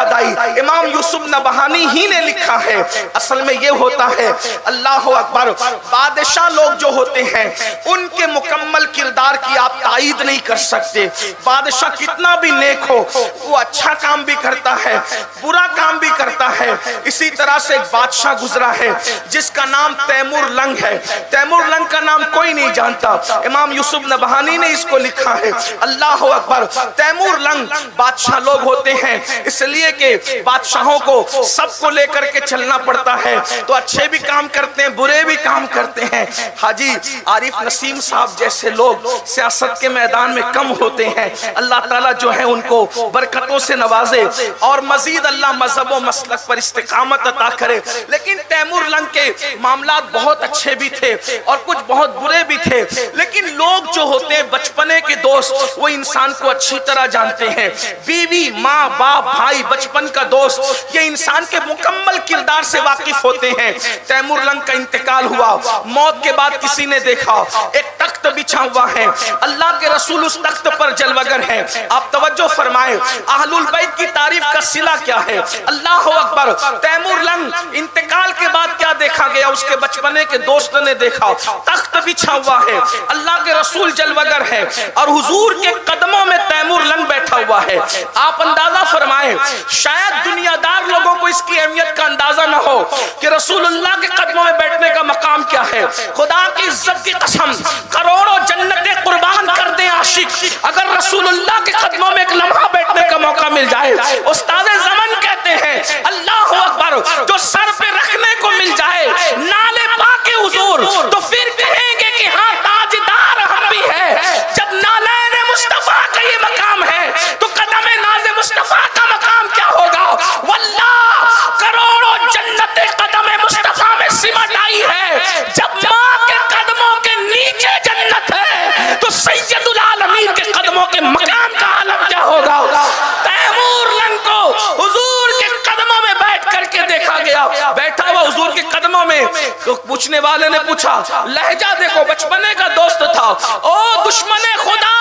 یاد آئی، امام یوسف نبہانی ہی نے لکھا ہے۔ اصل میں یہ ہوتا ہے، اللہ اکبر، بادشاہ لوگ جو ہوتے ہیں ان کے مکمل کردار کی آپ تائید نہیں کر سکتے۔ بادشاہ کتنا بھی نیک ہو، وہ اچھا کام بھی کرتا ہے، برا کام بھی کرتا ہے۔ اسی طرح سے ایک بادشاہ گزرا ہے جس کا نام تیمور لنگ ہے۔ تیمور لنگ کا نام کوئی نہیں جانتا، امام یوسف نبہانی نے اس کو لکھا ہے۔ اللہ اکبر، تیمور لنگ بادشاہ لوگ ہوتے ہیں، اس لیے کہ بادشاہوں کو سب کو لے کر کے چلنا پڑتا ہے، تو اچھے بھی کام کرتے ہیں، برے بھی کام کرتے ہیں۔ حاجی عارف نسیم صاحب جیسے لوگ سیاست کے میدان میں کم ہوتے ہیں، اللہ تعالیٰ جو ہے ان کو برکتوں سے نوازے اور مزید اللہ مذہب و مسلک پر استقامت عطا کرے۔ لیکن تیمور لنگ کے معاملات بہت اچھے بھی تھے اور کچھ بہت برے بھی تھے، لیکن لوگ جو ہوتے ہیں بچپنے کے دوست وہ انسان کو اچھی طرح جانتے ہیں۔ بیوی، ماں، باپ، بھائی، بچپن کا دوست، یہ انسان کے مکمل کردار سے واقف ہوتے ہیں۔ تیمور لنگ کا انتقال ہوا، موت کے بعد کسی نے دیکھا ایک تخت بچھا ہوا ہے، اللہ کے رسول اس تخت پر جلوگر ہیں۔ آپ توجہ فرمائیں، اہل البیت کی تعریف کا صلہ کیا ہے؟ اللہ اکبر، تیمور لنگ انتقال کے بعد کیا دیکھا گیا؟ اس کے بچپنے کے دوست نے دیکھا تخت بچھا ہوا ہے، اللہ کے رسول جلوگر ہے اور حضور کے قدموں میں تیمور لنگ بیٹھا ہوا ہے۔ آپ اندازہ فرمائیں، شاید دنیا دار لوگوں کو اس کی اہمیت کا اندازہ نہ ہو کہ رسول اللہ کے قدموں میں بیٹھنے کا مقام کیا ہے۔ خدا کی عزت کی قسم، کروڑوں جنتیں قربان کر دیں عاشق، اگر رسول اللہ کے قدموں میں ایک لمحہ بیٹھنے کا موقع مل جائے۔ استاد زمن کہتے ہیں، اللہ اکبر، جو سر پہ رکھنے کو مل جائے نالے پاک حضور، تو پھر کہیں گے کہ ہاں تاجدار ہم بھی ہے۔ جب نالین مصطفیٰ کا یہ مقام ہے تو قدم ناز مصطفیٰ کا مقام کیا ہوگا؟ واللہ کروڑوں جنتیں قدم مصطفیٰ میں سمٹ آئی ہے۔ جب ماں کے قدموں کے نیچے جنت ہے تو سید العالمین کے قدموں کے مقام کا عالم کیا ہوگا؟ تیمور لنگ کو حضور کے قدموں میں بیٹھ کر کے دیکھا گیا، بیٹھا ہوا حضور کے قدموں میں، تو پوچھنے والے نے پوچھا، لہجہ دیکھو، بچپنے کا دوست تھا، او دشمن خدا،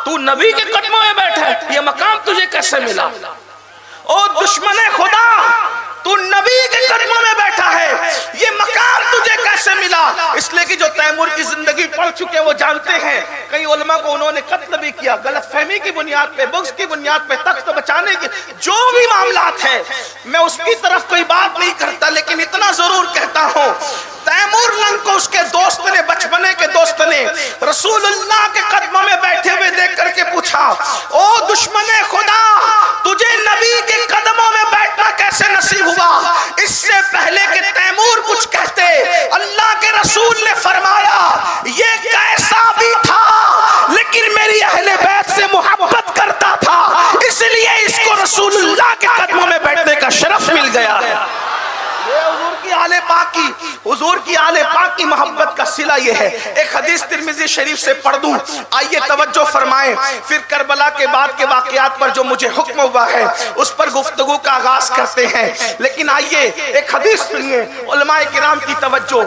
تو نبی کے قدموں میں بیٹھا ہے، یہ مقام تجھے کیسے ملا؟ او دشمن خدا، تو نبی کے قدموں میں بیٹھا ہے، یہ مقام تجھے کیسے ملا؟ اس لئے کہ جو تیمور کی زندگی پڑھ چکے وہ جانتے ہیں، کئی علماء کو انہوں نے قتل بھی کیا، غلط فہمی کی بنیاد پہ، بغض کی بنیاد پہ، تخت بچانے کی، جو بھی معاملات ہیں میں اس کی طرف کوئی بات نہیں کرتا، لیکن اتنا ضرور کہتا ہوں، تیمور لنگ کو اس کے دوست نے، بچپنے کے دوست نے رسول اللہ کے قدموں میں بیٹھے ہوئے دیکھ کر کے پوچھا، او دشمن خدا، تجھے نبی کے قدموں میں بیٹھنا کیسے نصیب ہوا؟ اس سے پہلے کہ تیمور کچھ کہتے، اللہ کے رسول نے فرمایا، یہ کیسا بھی تھا لیکن میری اہل بیت سے محبت کرتا تھا، اس لیے اس کو رسول اللہ کے قدموں میں بیٹھنے کا شرف مل گیا ہے۔ حضور کی آل پاک کی محبت کا صلہ یہ ہے۔ ایک حدیث ترمذی شریف سے پڑھ دوں، آئیے توجہ فرمائیں، پھر کربلا کے بعد کے واقعات پر جو مجھے حکم ہوا ہے اس پر گفتگو کا آغاز کرتے ہیں۔ لیکن آئیے ایک حدیث سنیے، علماء کرام کی توجہ،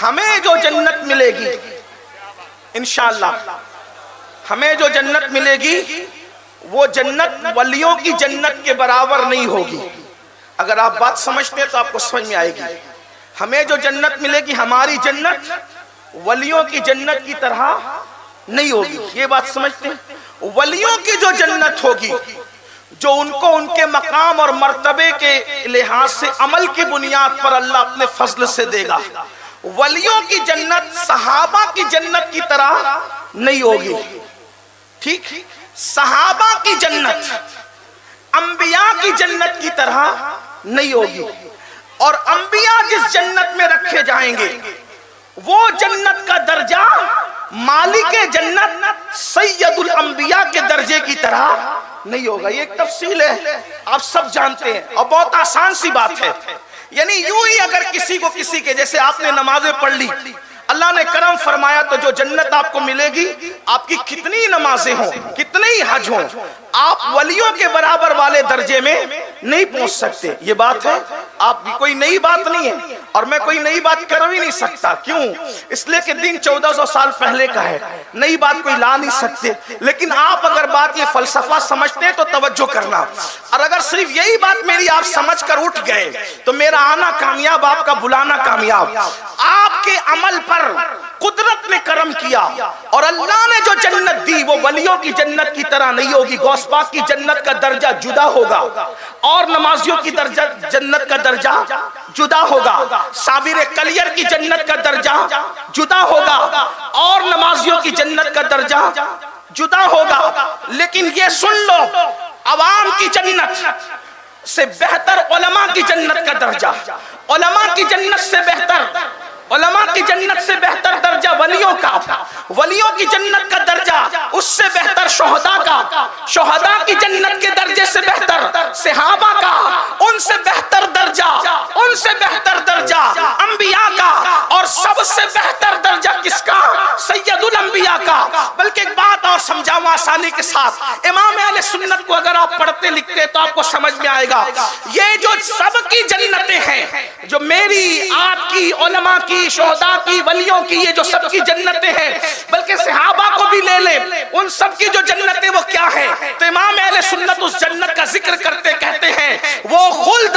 ہمیں جو جنت ملے گی انشاءاللہ، ہمیں جو جنت ملے گی وہ جنت ولیوں کی جنت کے برابر نہیں ہوگی۔ اگر آپ بات سمجھتے ہیں تو آپ کو سمجھ میں آئے گی۔ ہمیں جو جنت ملے گی، ہماری جنت ولیوں کی جنت کی طرح نہیں ہوگی۔ یہ بات سمجھتے ہیں؟ ولیوں کی جو جنت ہوگی، جو ان کو ان کے مقام اور مرتبے کے لحاظ سے عمل کی بنیاد پر اللہ اپنے فضل سے دے گا، ولیوں کی جنت صحابہ کی جنت کی طرح نہیں ہوگی۔ ٹھیک، صحابہ کی جنت انبیاء کی جنت کی طرح نہیں ہوگی، اور انبیاء جس جنت میں رکھے جائیں گے وہ جنت کا درجہ مالک جنت سید الانبیاء کے درجے کی طرح نہیں ہوگا۔ یہ ایک تفصیل ہے، آپ سب جانتے ہیں اور بہت آسان سی بات ہے۔ یعنی یوں ہی اگر کسی کو کسی کے جیسے آپ نے نمازیں پڑھ لی، اللہ نے کرم فرمایا تو جو جنت آپ کو ملے گی، آپ کی کتنی نمازیں ہوں، کتنے ہی حج ہوں، آپ ولیوں کے برابر والے درجے میں نہیں پہنچ سکتے۔ یہ بات ہے، آپ کی کوئی نئی بات نہیں ہے اور میں کوئی نئی بات کر بھی نہیں سکتا۔ کیوں؟ اس لیے کہ دین 1400 سال پہلے کا ہے، نئی بات کوئی لا نہیں سکتے۔ لیکن آپ اگر بات یہ فلسفہ سمجھتے ہیں تو توجہ کرنا، اور اگر صرف یہی بات میری آپ سمجھ کر اٹھ گئے تو میرا آنا کامیاب، آپ کا بلانا کامیاب۔ آپ کے عمل پر قدرت نے کرم کیا اور اللہ نے جو جنت دی وہ ولیوں کی جنت کی طرح نہیں ہوگی۔ غوث پاک کی جنت کا درجہ جدا ہوگا اور نمازیوں کی جنت کا درجہ جدا ہوگا، صابر کلیر کی جنت کا درجہ جدا ہوگا اور نمازیوں کی جنت کا درجہ جدا ہوگا۔ لیکن یہ سن لو، عوام کی جنت سے بہتر علماء کی جنت کا درجہ، علماء کی جنت سے بہتر، علماء کی جنت سے بہتر درجہ ولیوں کا، ولیوں کی جنت کا درجہ اس سے بہتر شہداء کا، شہداء کی جنت کے درجے سے بہتر صحابہ کا، ان سے بہتر درجہ، ان سے بہتر درجہ انبیاء کا، اور سب سے بہتر درجہ کس کا؟ سید الانبیاء کا۔ بلکہ ایک بات اور سمجھاؤں آسانی کے ساتھ، امام اہل سنت کو اگر آپ پڑھتے لکھتے تو آپ کو سمجھ میں آئے گا، یہ جو سب کی جنتیں ہیں، جو میری آپ کی، علماء کی، شہداء کی، ولیوں کی، یہ جو سب کی جنتیں ہیں، بلکہ صحابہ کو بھی لے لیں، ان سب کی جو جنتیں وہ کیا ہیں؟ تو امام اہل سنت اس جنت کا ذکر کرتے کہتے ہیں وہ خلد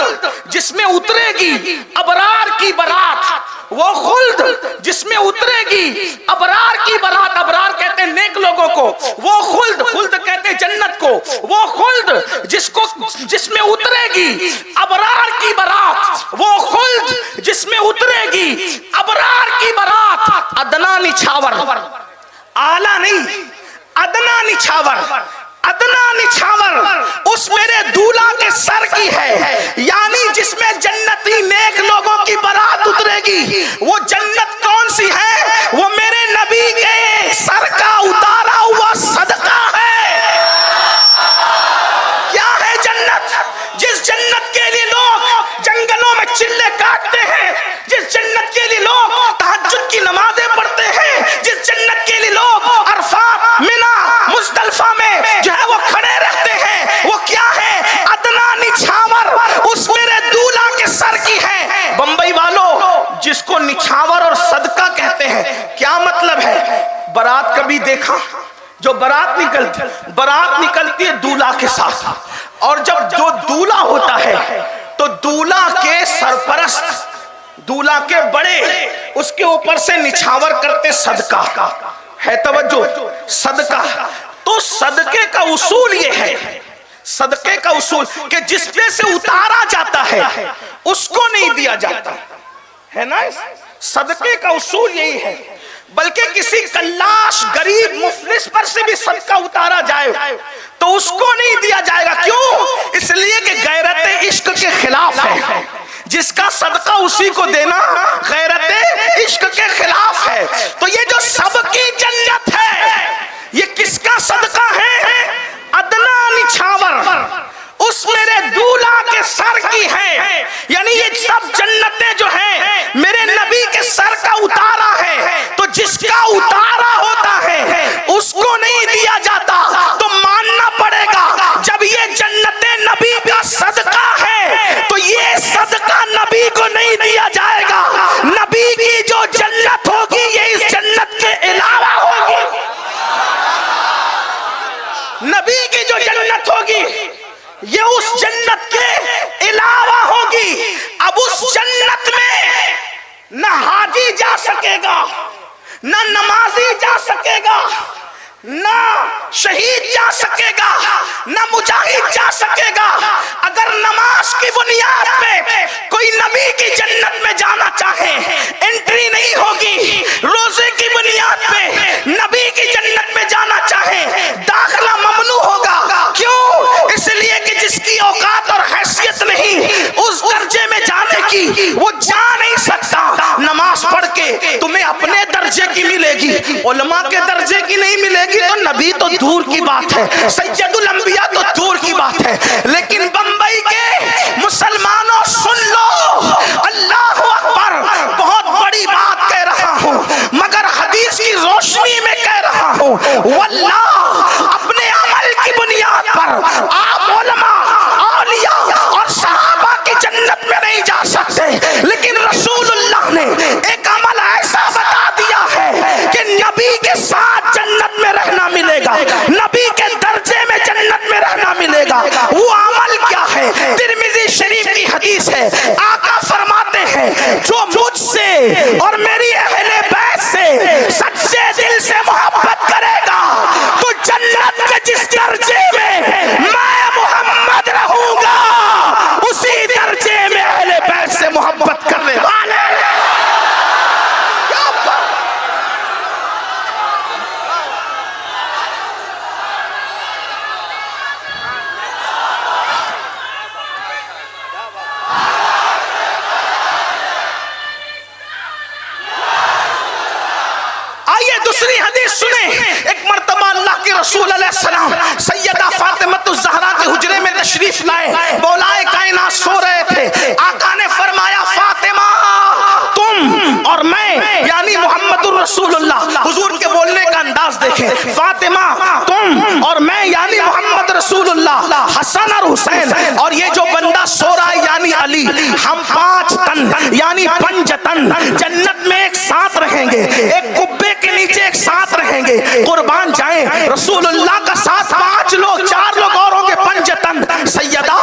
جس میں اترے گی ابرار کی برات، وہ خلد جس میں اترے گی ابرار کی برات، ابرار کہتے ہیں نیک لوگوں کو، وہ خلد، خلد کہتے ہیں جنت کو، وہ خلد جس میں اترے گی ابرار کی برات، وہ خلد جس میں اترے گی ابرار کی برات، ادنا نچھاور، اعلیٰ نہیں، ادنا نچھاور، ادنا نچھاور اس میرے دولہا کے سر کی ہے، یعنی جس میں جنتی نیک لوگوں کی برات اترے گی۔ وہ جنت کون سی ہے؟ وہ میرے نبی کے سر کا اتارا ہوا صدقہ ہے۔ کیا ہے جنت؟ جس جنت کے لیے لوگ جنگلوں میں چلے کاٹتے ہیں، جس جنت کے لیے لوگ تہجد کی نمازیں پڑھتے ہیں، جس جنت کے لیے لوگ عرفات، منی، مزدلفہ میں جو ہے وہ کھڑے رہتے ہیں، وہ کیا ہے؟ ادنا نچھاور اس میرے دولہا کے سر کی ہے۔ بمبئی والوں جس کو نچھاور اور صدقہ کہتے ہیں، کیا مطلب ہے؟ برات کبھی دیکھا؟ جو برات نکلتی ہے دولہا کے ساتھ، اور جب جو دولہا ہوتا ہے تو دولہا کے سرپرست، دولہا کے بڑے، اس کے اوپر سے نچھاور کرتے صدقہ ہے۔ توجہ، صدقہ تو صدقے کا اصول یہ ہے، صدقے کا اصول کہ جس پہ سے اتارا جاتا ہے اس کو نہیں دیا جاتا ہے نا، صدقے کا اصول یہی ہے۔ بلکہ کسی کلاش غریب مفلس پر سے بھی صدقہ اتارا جائے تو اس کو نہیں دیا جائے گا، کیوں؟ اس لیے کہ غیرت عشق کے خلاف ہے، جس کا صدقہ اسی کو دینا غیرت عشق کے خلاف ہے۔ تو یہ جو سب کی جنت ہے یہ کس کا صدقہ ہے؟ ادنا نچھاور اس میرے دولہا کے سر کی ہے، یعنی یہ سب جنتیں جو ہیں میرے نبی کے سر کا اتارا ہے، تو جس کا اتارا ہوتا ہے اس کو نہیں دیا جاتا، تو ماننا پڑے گا جب یہ جنتیں نبی کا صدقہ ہے تو یہ صدقہ نبی کو نہیں دیا جائے گا۔ نبی کی جو جنت ہوگی یہ اس جنت کے علاوہ ہوگی، نبی کی جو جنت ہوگی یہ اس جنت کے علاوہ ہوگی۔ اب اس جنت میں نہ حاجی جا سکے گا، نہ نمازی جا سکے گا، نہ شہید جا سکے گا، نہ مجاہد جا سکے گا۔ اگر نماز کی بنیاد پہ کوئی نبی کی جنت میں جانا چاہے انٹری نہیں ہوگی، روزے کی بنیاد پہ نبی کی جنت میں جانا چاہے داخلہ ممنوع ہوگا۔ کیوں؟ اس لیے کہ جس کی اوقات اور حیثیت نہیں اس درجے میں جانے کی وہ جا نہیں سکتا۔ نماز پڑھ کے تمہیں اپنے درجے کی ملے گی، علماء کے درجے کی نہیں ملے گی، تو نبی تو دور کی بات ہے، سید الانبیاء تو دور کی بات ہے۔ لیکن بمبئی کے مسلمانوں سن لو، اللہ اکبر، بہت بڑی بات کہہ رہا ہوں مگر حدیث کی روشنی میں کہہ رہا ہوں، واللہ اپنے عمل کی بنیاد پر آپ علماء، اولیاء اور صحابہ کی جنت میں نہیں جا سکتے، لیکن رسول اللہ نے ایک عمل ایسا بتا دیا ہے کہ نبی کے ساتھ جنت میں رہنا ملے گا، نبی کے درجے میں جنت میں رہنا ملے گا۔ وہ عمل ہے, ترمذی شریف کی حدیث ہے, آقا فرماتے ہیں جو مجھ سے اور میری اہل بیت سے سچے دل سے محبت کرے گا تو جنت کے جس درجے میں میں محمد رہوں گا اسی درجے میں اہل بیت سے محبت کرنے والے. آئیے دوسری حدیث سنیں. ایک مرتبہ اللہ کے رسول علیہ السلام سیدہ فاطمہ الزہرا کے حجرے میں تشریف لائے, مولائے کائنات سو رہے تھے. آقا نے فرمایا فاطمہ تم اور میں یعنی محمد الرسول اللہ, حضور کے بولنے کا انداز دیکھیں, فاطمہ تم اور میں یعنی محمد رسول اللہ, حسن اور حسین اور یہ جو بندہ سو رہا ہے یعنی علی, ہم 5 تن یعنی 5 تن جنت میں ایک ساتھ رہیں گے, ایک قبے کے نیچے ایک ساتھ رہیں گے. قربان جائیں رسول اللہ کا ساتھ 5 لوگ 4 لوگ اور ہوں گے 5 تن. سیدہ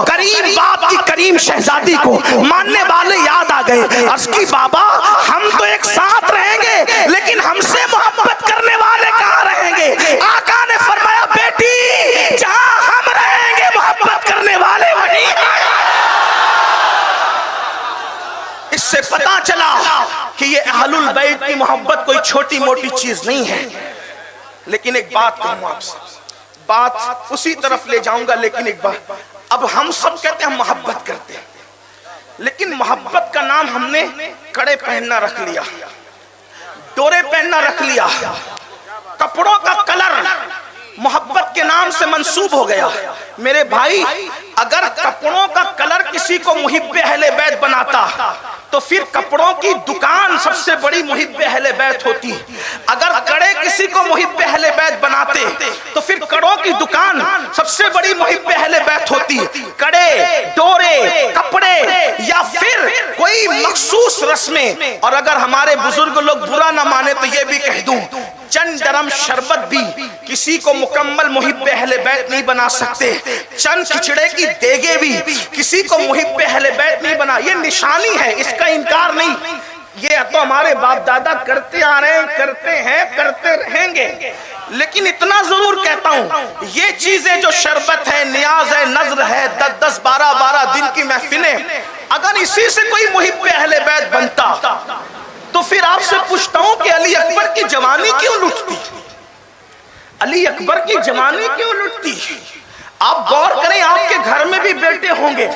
کریم باپ کی کریم شہزادی کو ماننے والے یاد آ گئے, عرض کی بابا ہم تو ایک ساتھ رہیں گے لیکن ہم سے محبت کرنے والے کہاں رہیں گے؟ آقا نے فرمایا بیٹی جہاں ہم رہیں گے محبت کرنے والے وہیں. اس سے پتا چلا کہ یہ اہل البیت کی محبت کوئی چھوٹی موٹی چیز نہیں ہے. لیکن ایک بات کہوں آپ سے, بات اسی طرف لے جاؤں گا, لیکن ایک بات, اب ہم سب کہتے ہیں ہم محبت کرتے ہیں, لیکن محبت کا نام ہم نے کڑے پہننا رکھ لیا, ڈورے پہننا رکھ لیا, کپڑوں کا کلر محبت کے نام سے منسوب ہو گیا. میرے بھائی اگر کپڑوں کا کلر کسی کو محب اہل بیت بناتا تو پھر کپڑوں کی دکان سب سے بڑی محب اہل بیت ہوتی. اگر کڑے کسی کو محب اہل بیت بناتے تو پھر کڑوں کی دکان سب سے بڑی محب اہل بیت ہوتی. کڑے, ڈورے, کپڑے یا پھر کوئی مخصوص رسمیں. اور اگر ہمارے بزرگ لوگ برا نہ مانے تو یہ بھی کہہ دوں چند ڈرم شربت بھی کسی کو مکمل محب اہل بیت نہیں بنا سکتے, چند کھچڑے کی دیگے بھی کسی کو محب اہل بیت نہیں بنا. یہ نشانی ہے, اس کا انکار نہیں, یہ تو ہمارے باپ دادا کرتے آ رہے ہیں, کرتے ہیں, کرتے رہیں گے. لیکن اتنا ضرور کہتا ہوں یہ چیزیں جو شربت ہے, نیاز ہے, نظر ہے, 10 12 دن کی محفلیں, اگر اسی سے کوئی محب اہل بیت بنتا تو پھر آپ سے پوچھتا ہوں کہ علی اکبر کی جوانی کیوں لٹتی؟ علی اکبر کی جوانی کیوں لٹتی؟ آپ غور کریں, آپ کے گھر میں بھی بیٹے ہوں گے,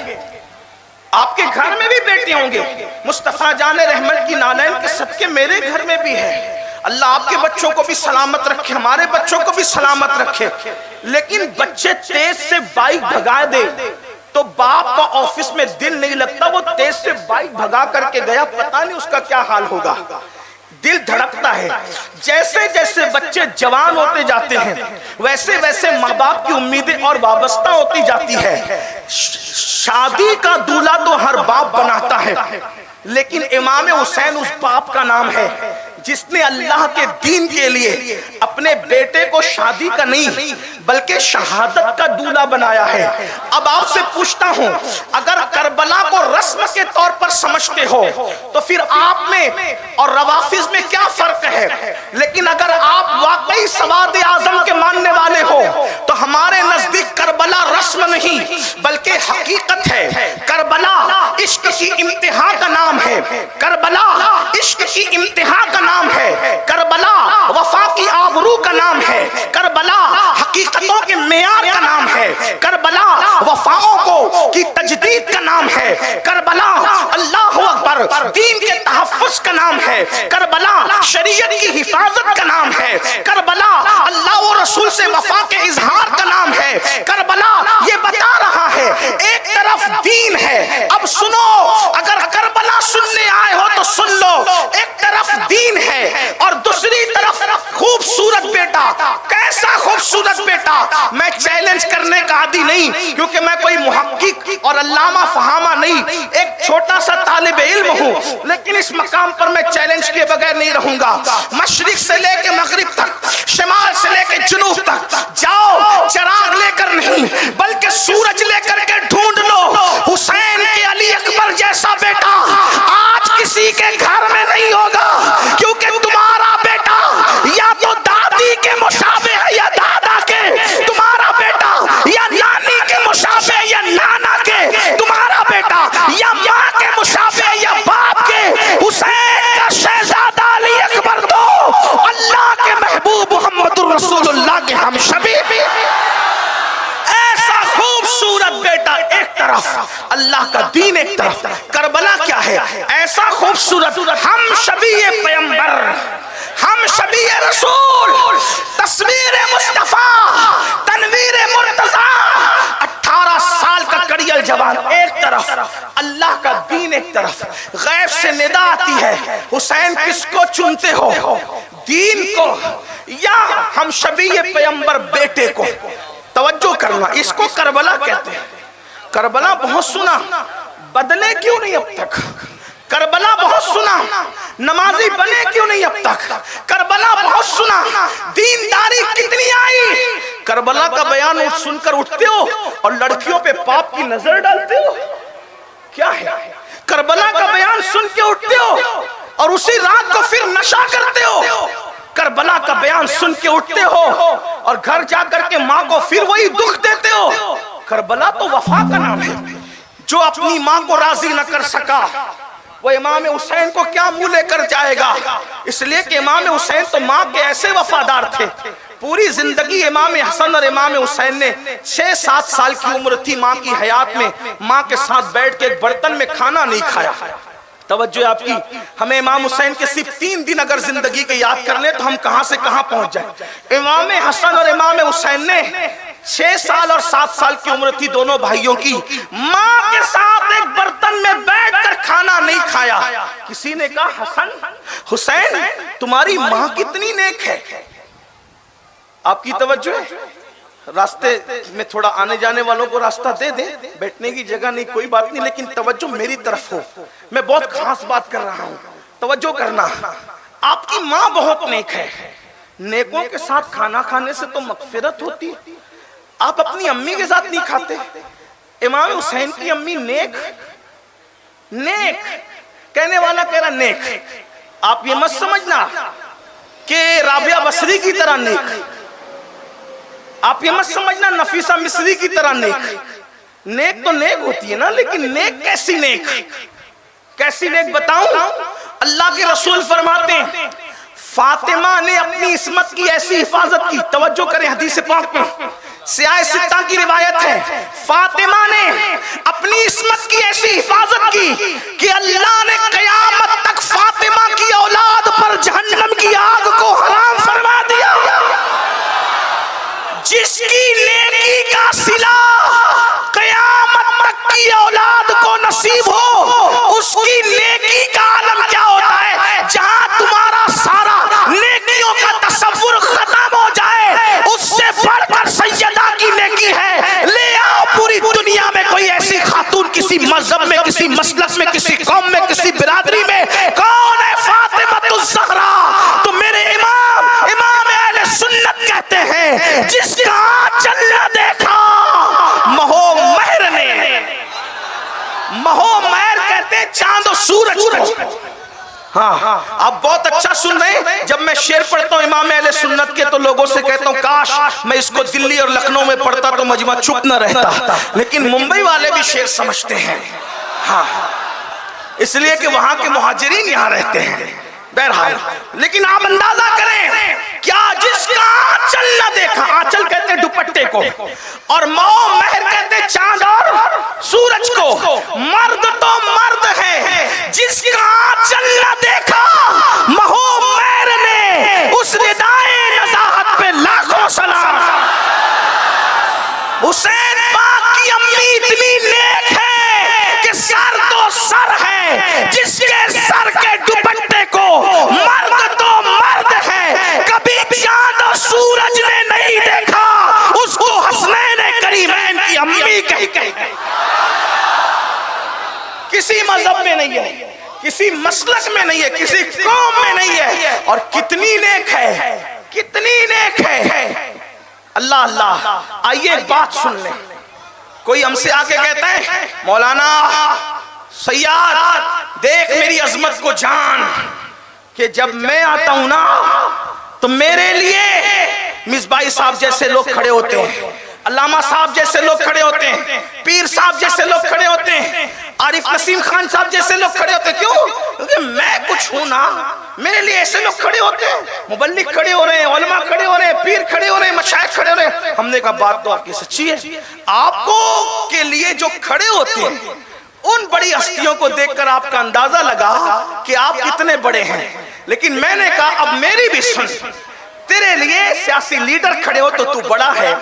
آپ کے گھر میں بھی بیٹے ہوں گے. مصطفیٰ جان رحمت کی نالین کے صدقے میرے گھر میں بھی ہے. اللہ آپ کے بچوں کو بھی سلامت رکھے, ہمارے بچوں کو بھی سلامت رکھے. لیکن بچے تیز سے بائک بھگا دے تو باپ کا آفس میں دل نہیں لگتا, وہ تیز سے بائک بھگا کر کے گیا, پتہ نہیں اس کا کیا حال ہوگا. دل دھڑکتا ہے. جیسے جیسے بچے جوان ہوتے جاتے ہیں ویسے ویسے ماں باپ کی امیدیں اور وابستہ ہوتی جاتی ہے. شادی کا دولہا تو ہر باپ بناتا ہے, لیکن امام حسین اس باپ کا نام ہے جس نے اللہ کے دین کے لیے اپنے بیٹے کو شادی کا نہیں بلکہ شہادت کا دولہا بنایا ہے. اب آپ سے پوچھتا ہوں اگر کربلا کو رسم کے طور پر سمجھتے ہو تو پھر آپ میں اور روافض میں کیا فرق ہے؟ لیکن اگر آپ واقعی سواد اعظم کے ماننے والے ہو تو ہمارے نزدیک کربلا رسم نہیں بلکہ حقیقت ہے. کربلا عشق کی امتحان کا نام ہے, کربلا عشق کی امتحان کا نام ہے, کربلا وفا کی آبرو کا نام ہے, کربلا حقیقتوں کے معیار کا نام ہے, کربلا وفاؤں کو کی تجدید کا نام ہے, کربلا اللہ اکبر دین کے تحفظ کا نام ہے, کربلا شریعت کی حفاظت کا نام ہے, کربلا اللہ و رسول سے وفا کے اظہار کا نام ہے. کربلا یہ بتا رہا ہے ایک طرف دین ہے. اب سنو, اگر کربلا سننے آئے ہو تو سن لو, ایک طرف دین ہے اور دوسری طرف خوبصورت بیٹا. کیسا خوبصورت بیٹا؟ میں چیلنج کرنے کا عادی نہیں، کیونکہ میں کوئی محقق اور علامہ فہامہ نہیں، ایک چھوٹا سا طالب علم ہوں، لیکن اس مقام پر میں چیلنج کیے بغیر نہیں رہوں گا۔ مشرق سے لے کے مغرب تک، شمال سے لے کے جنوب تک جاؤ، چراغ لے کر نہیں بلکہ سورج لے کر کے ڈھونڈ لو، حسین کے علی اکبر جیسا بیٹا آج کسی کے گھر میں نہیں ہوگا، کیونکہ تمہارا بیٹا یا تو دادی کے مشابہ ہے یا دادا کے، تمہارا بیٹا یا نانی کے مشابہ یا نانا کے، تمہارا بیٹا یا ماں کے مشابہ یا باپ کے۔ حسین کا شہزادہ علی اکبر تو اللہ کے محبوب محمد رسول اللہ کے ہم شبیہ، ایسا خوبصورت بیٹا ایک طرف، اللہ کا دین ایک طرف، کربلا کیا ہے؟ ایسا خوبصورت ہم شبیہ پیغمبر، ہم شبیہ رسول، تصویر مصطفیٰ، تنویر مرتضیٰ، 18 سال کا کڑیل جوان ایک طرف، اللہ کا دین ایک طرف۔ غیب سے ندا آتی ہے، حسین کس کو چنتے ہو، دین کو یا ہم شبیہ پیغمبر بیٹے کو؟ توجہ کرنا، اس کو کربلا کہتے ہیں۔ کربلا بہت سنا، بدلے کیوں نہیں اب تک؟ کربلا بہت سنا، نمازی بنے کیوں نہیں اب تک؟ کربلا بہت سنا، دینداری کتنی آئی؟ کربلا کا بیان سن کر اٹھتے ہو اور لڑکیوں پہ پاپ کی نظر ڈالتے ہو، کیا ہے؟ کربلا کا بیان سن کے اٹھتے ہو اور اسی رات کو پھر نشہ کرتے ہو۔ کربلا کا بیان سن کے اٹھتے ہو اور گھر جا کر کے ماں کو پھر وہی دکھ دیتے ہو۔ کربلا تو وفا کا نام ہے۔ جو اپنی ماں کو راضی نہ کر سکا وہ امام حسین کو کیا منہ لے کر جائے گا؟ اس لیے کہ امام حسین تو ماں کے ایسے وفادار تھے، پوری زندگی امام حسن اور امام حسین نے 6-7 سال کی عمر تھی ماں کی حیات میں، ماں کے ساتھ بیٹھ کے ایک برتن میں کھانا نہیں کھایا۔ توجہ آپ کی، ہمیں امام حسین کے صرف 3 دن اگر زندگی کے یاد کر لیں تو ہم کہاں سے کہاں پہنچ جائیں۔ امام حسن اور امام حسین نے 6 سال اور 7 سال کی عمر تھی دونوں بھائیوں کی، ماں کے ساتھ ایک برتن میں بیٹھ کر کھانا نہیں کھایا۔ کسی نے کہا حسن، حسین تمہاری ماں کتنی نیک ہے۔ آپ کی توجہ ہے، راستے میں تھوڑا آنے جانے والوں کو راستہ دے دیں، بیٹھنے کی جگہ نہیں کوئی بات نہیں، لیکن توجہ میری طرف ہو، میں بہت خاص بات کر رہا ہوں، توجہ کرنا۔ آپ کی ماں بہت نیک ہے، نیکوں کے ساتھ کھانا کھانے سے تو مغفرت ہوتی، آپ اپنی امی کے ساتھ نہیں کھاتے۔ امام حسین کی امی نیک، نیک کہنے والا کہہ رہا نیک، آپ یہ مت سمجھنا کہ رابعہ بصری کی طرح نیک، آپ یہ مت سمجھنا نفیسہ مصری کی طرح نیک۔ نیک تو نیک ہوتی ہے نا، لیکن نیک کیسی نیک؟ کیسی نیک بتاؤں؟ اللہ کے رسول فرماتے ہیں فاطمہ نے اپنی عصمت کی ایسی حفاظت کی، توجہ کریں حدیث پاک میں سیاہ ستہ کی روایت ہے، فاطمہ نے اپنی عصمت کی ایسی حفاظت کی کہ اللہ نے قیامت تک فاطمہ کی اولاد پر جہنم کی آگ کو حرام فرما دیا۔ جس کی نیکی کا صلہ قیامت تک کی اولاد کو نصیب ہو، اس کی نیکی کا عالم کیا ہوتا ہے؟ جہاں تمہارا سارا نیکیوں کا تصور ختم ہو جائے، اس سے بڑھ کر سیدہ کی نیکی ہے۔ لے آؤ پوری دنیا میں کوئی ایسی خاتون، کسی مذہب میں، کسی مسلک میں، کسی قوم میں، کسی برادری میں، کون ہے فاطمہ الزہرا؟ تو میرے امام اہل سنت کہتے ہیں جس کا آنچل نہ دیکھا مہو مہر نے، مہو مہر کہتے ہیں چاند و سورج کو۔ ہاں آپ بہت اچھا سن رہے ہیں، جب میں شعر پڑھتا ہوں امام اہل سنت کے تو لوگوں سے کہتا ہوں کاش میں اس کو دلی اور لکھنؤ میں پڑھتا تو مجمع چپ نہ رہتا، لیکن ممبئی والے بھی شعر سمجھتے ہیں، ہاں اس لیے کہ وہاں کے مہاجرین یہاں رہتے ہیں۔ بہرحال لیکن آپ اندازہ کریں کیا جس کا آنچل نہ دیکھا، آنچل کہتے ہیں دوپٹے کو، اور مہو مہر کہتے ہیں چاند اور سورج کو، مرد تو مرد ہے جس کا آنچل نہ دیکھا مہو مہر نے، اس ردائے نزاہت پہ لاکھوں سلام۔ حسین پاک کی امی اتنی نیک ہے کہ سر تو سر ہے، جس کے سر کے دوپٹے کو مرد تو مرد ہے، کبھی چاند اور سورج نے نہیں دیکھا، اس کہیں گے. کسی مذہب میں نہیں ہے, کسی مسلک میں نہیں ہے, کسی قوم میں نہیں ہے. اور کتنی نیک ہے, کتنی نیک ہے. اللہ اللہ. آئیے ایک بات سن لیں. کوئی ہم سے آ کے کہتا ہے مولانا سیاد دیکھ میری عظمت کو جان, کہ جب میں آتا ہوں نا تو میرے لیے مصباحی صاحب جیسے لوگ کھڑے ہوتے ہیں, علامہ صاحب جیسے لوگ کھڑے ہوتے ہیں, پیر صاحب جیسے لوگ کھڑے ہوتے ہیں, عارف نسیم خان صاحب جیسے لوگ کھڑے ہوتے ہیں. کیوں؟ کیونکہ میں کچھ ہوں نا, میرے لیے ایسے لوگ کھڑے ہوتے ہیں. مبلغ کھڑے ہو رہے ہیں, علماء کھڑے ہو رہے ہیں, پیر کھڑے ہو رہے ہیں, مشائخ کھڑے ہو رہے ہیں. ہم نے کہا بات تو آپ کی سچی ہے. آپ کو کے لیے جو کھڑے ہوتے ہیں ان بڑی ہستیوں کو دیکھ کر آپ کا اندازہ لگا کہ آپ کتنے بڑے ہیں. لیکن میں نے کہا اب میری بھی سن. تیرے لیے سیاسی لیڈر کھڑے ہو تو تو بڑا ہے,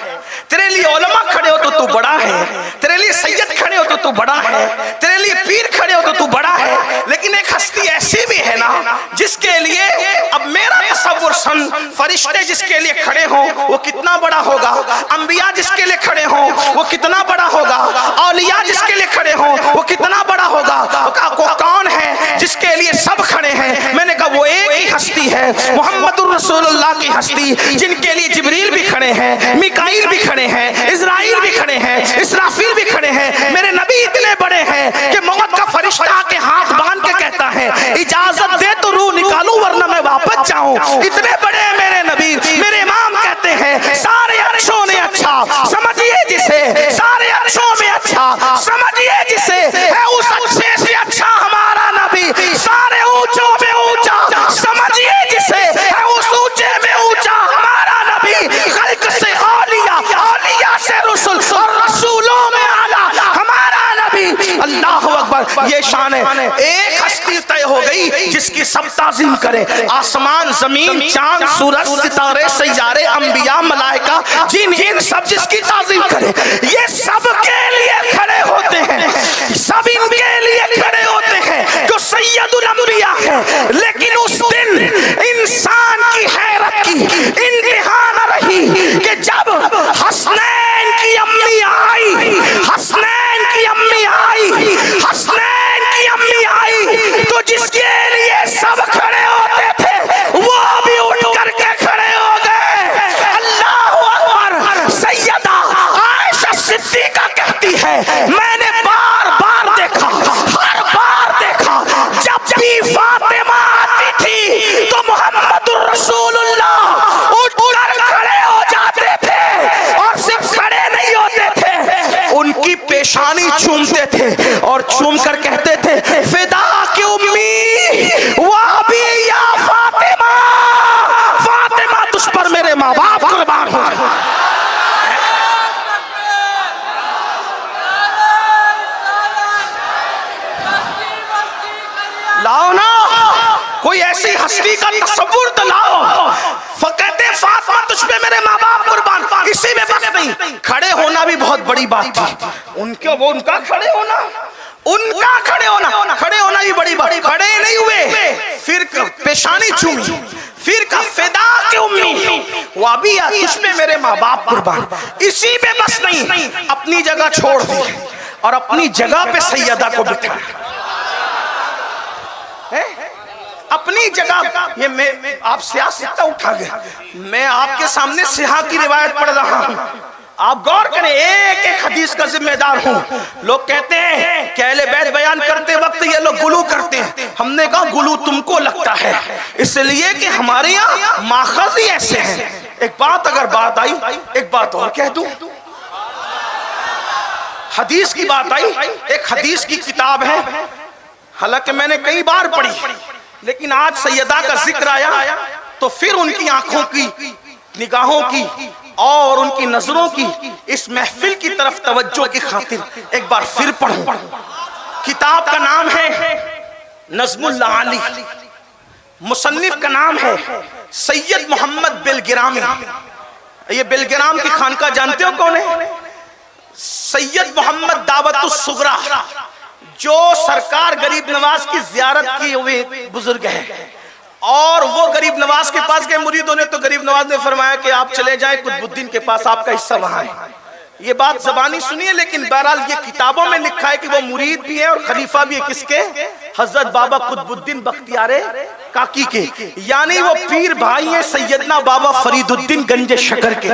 تیرے لیے علماء کھڑے ہو تو تو بڑا ہے, تیرے لیے سید کھڑے ہو تو تو بڑا ہے, تیرے لیے پیر کھڑے ہو تو تو بڑا ہے. لیکن ایک ہستی ایسی بھی ہے نا جس کے لیے اب میرا تصور سن, فرشتے جس کے لیے کھڑے ہوں وہ کتنا بڑا ہوگا, انبیاء جس کے لیے کھڑے ہوں وہ کتنا بڑا ہوگا, اولیاء جس کے لیے کھڑے ہوں وہ کتنا بڑا ہوگا. وہ کون ہے جس کے لیے سب کھڑے ہیں؟ میں نے کہا وہ ایک ہی ہستی ہے, محمد الرسول اللہ کی ہستی, جن کے لیے جبریل بھی کھڑے ہیں, میکائیل بھی کھڑے ہیں, اسرائیل بھی کھڑے ہیں, اسرافیل بھی کھڑے ہیں. میرے نبی اتنے بڑے ہیں کہ موت کا فرشتہ آ کے ہاتھ باندھ کے کہتا ہے اجازت دے تو روح نکالوں ورنہ میں واپس جاؤں. اتنے بڑے ہیں میرے نبی. میرے امام کہتے ہیں سارے اچھوں نے اچھا سمجھیے جسے, سارے اچھوں میں اچھا سمجھیے جسے, ہے اس اچھے سے اچھا ہمارا نبی. سارے اونچوں میں اونچا سمجھیے جسے, ہے اس اونچے میں اونچا ہمارا نبی. خلق سے اولیاء, اولیاء سے رسول, اور رسولوں میں اعلیٰ ہمارا نبی. اللہ اکبر. یہ شان ہے. ایک ہستی طے ہو گئی جس کی سب تعظیم کرے, آسمان زمین چاند سورج ستارے سیارے انبیاء ملائکہ جن ان سب جس کی تعظیم کرے. یہ سب کے لیے کھڑے ہوتے ہیں, سب ان کے لیے کھڑے ہوتے ہیں جو سید الانبیاء ہے. لیکن اس دن انسان کی حیرت کی انتہا نہ رہی کہ جب حسنین کی امی آئی, حسنین کی امی آئی, حسنین کی امی آئی تو جس کے لیے سب کھڑے ہوتے تھے وہ بھی اٹھ کر کے کھڑے ہو گئے. اللہ اکبر. سیدہ عائشہ صدیقہ کہتی ہے میں نے بار بار دیکھا, ہر بار دیکھا, جب بھی فاطمہ آتی تھی تو محمد الرسول اللہ اٹھ کر کھڑے ہو جاتے تھے, اور صرف کھڑے نہیں ہوتے تھے, ان کی پیشانی چومتے تھے اور چوم کر کہتے تھے فدا کی امی وابی یا فاطمہ, فاطمہ تجھ پر میرے ماں باپ قربان ہو. لاؤ نا کوئی ایسی ہستی کا تصور تو لاؤ. فقط فاطمہ تجھ پہ میرے ماں باپ قربان. اسی میں بس نہیں, کھڑے ہونا بھی بہت بڑی بات تھی. ان کا کھڑے ہونا, ان کا کھڑے ہونا, کھڑے ہونا بھی بڑی بات. کھڑے نہیں ہوئے, پھر پیشانی چومی, پھر کا فدا کی امی وابیا تجھ پہ میرے ماں باپ قربان. اسی میں بس نہیں, اپنی جگہ چھوڑ دی اور اپنی جگہ پہ سیدہ کو بٹھایا. اپنی جگہ. یہ میں آپ سیاست اٹھا گئے, میں آپ کے سامنے سیاح کی روایت پڑھ رہا ہوں. آپ غور کریں, ایک ایک حدیث کا ذمہ دار ہوں. لوگ کہتے ہیں کہ اہل بیت بیان کرتے وقت یہ لوگ گلو کرتے ہیں. ہم نے کہا گلو تم کو لگتا ہے اس لیے کہ ہمارے یہاں ماخذ ہی ایسے ہیں. ایک بات اگر بات آئی, ایک بات اور کہہ دوں, حدیث کی بات آئی, ایک حدیث کی کتاب ہے, حالانکہ میں نے کئی بار پڑھی, لیکن آج سیدہ کا ذکر آیا تو پھر ان کی آنکھوں کی, نگاہوں کی اور ان کی نظروں کی اس محفل کی طرف توجہ کی خاطر ایک بار پھر پڑھوں. کتاب کا نام ہے نظم العالی, مصنف کا نام ہے سید محمد بلگرامی. یہ بلگرام کی خانقاہ جانتے ہو کون ہے؟ سید محمد دعوت الصغریٰ, جو سرکار غریب نواز کی زیارت کی ہوئے بزرگ ہے. اور وہ غریب نواز کے پاس گئے مریدوں نے, تو غریب نواز نے فرمایا کہ آپ چلے جائیں قطب الدین کے پاس, آپ کا حصہ وہاں ہے. یہ بات زبانی سنیے، لیکن بہرحال یہ کتابوں میں لکھا ہے کہ وہ مرید بھی ہیں اور خلیفہ بھی ہے کس کے؟ حضرت بابا قطب الدین بختیار کاکی کے، یعنی وہ پیر بھائی ہیں سیدنا بابا فرید الدین گنج شکر کے.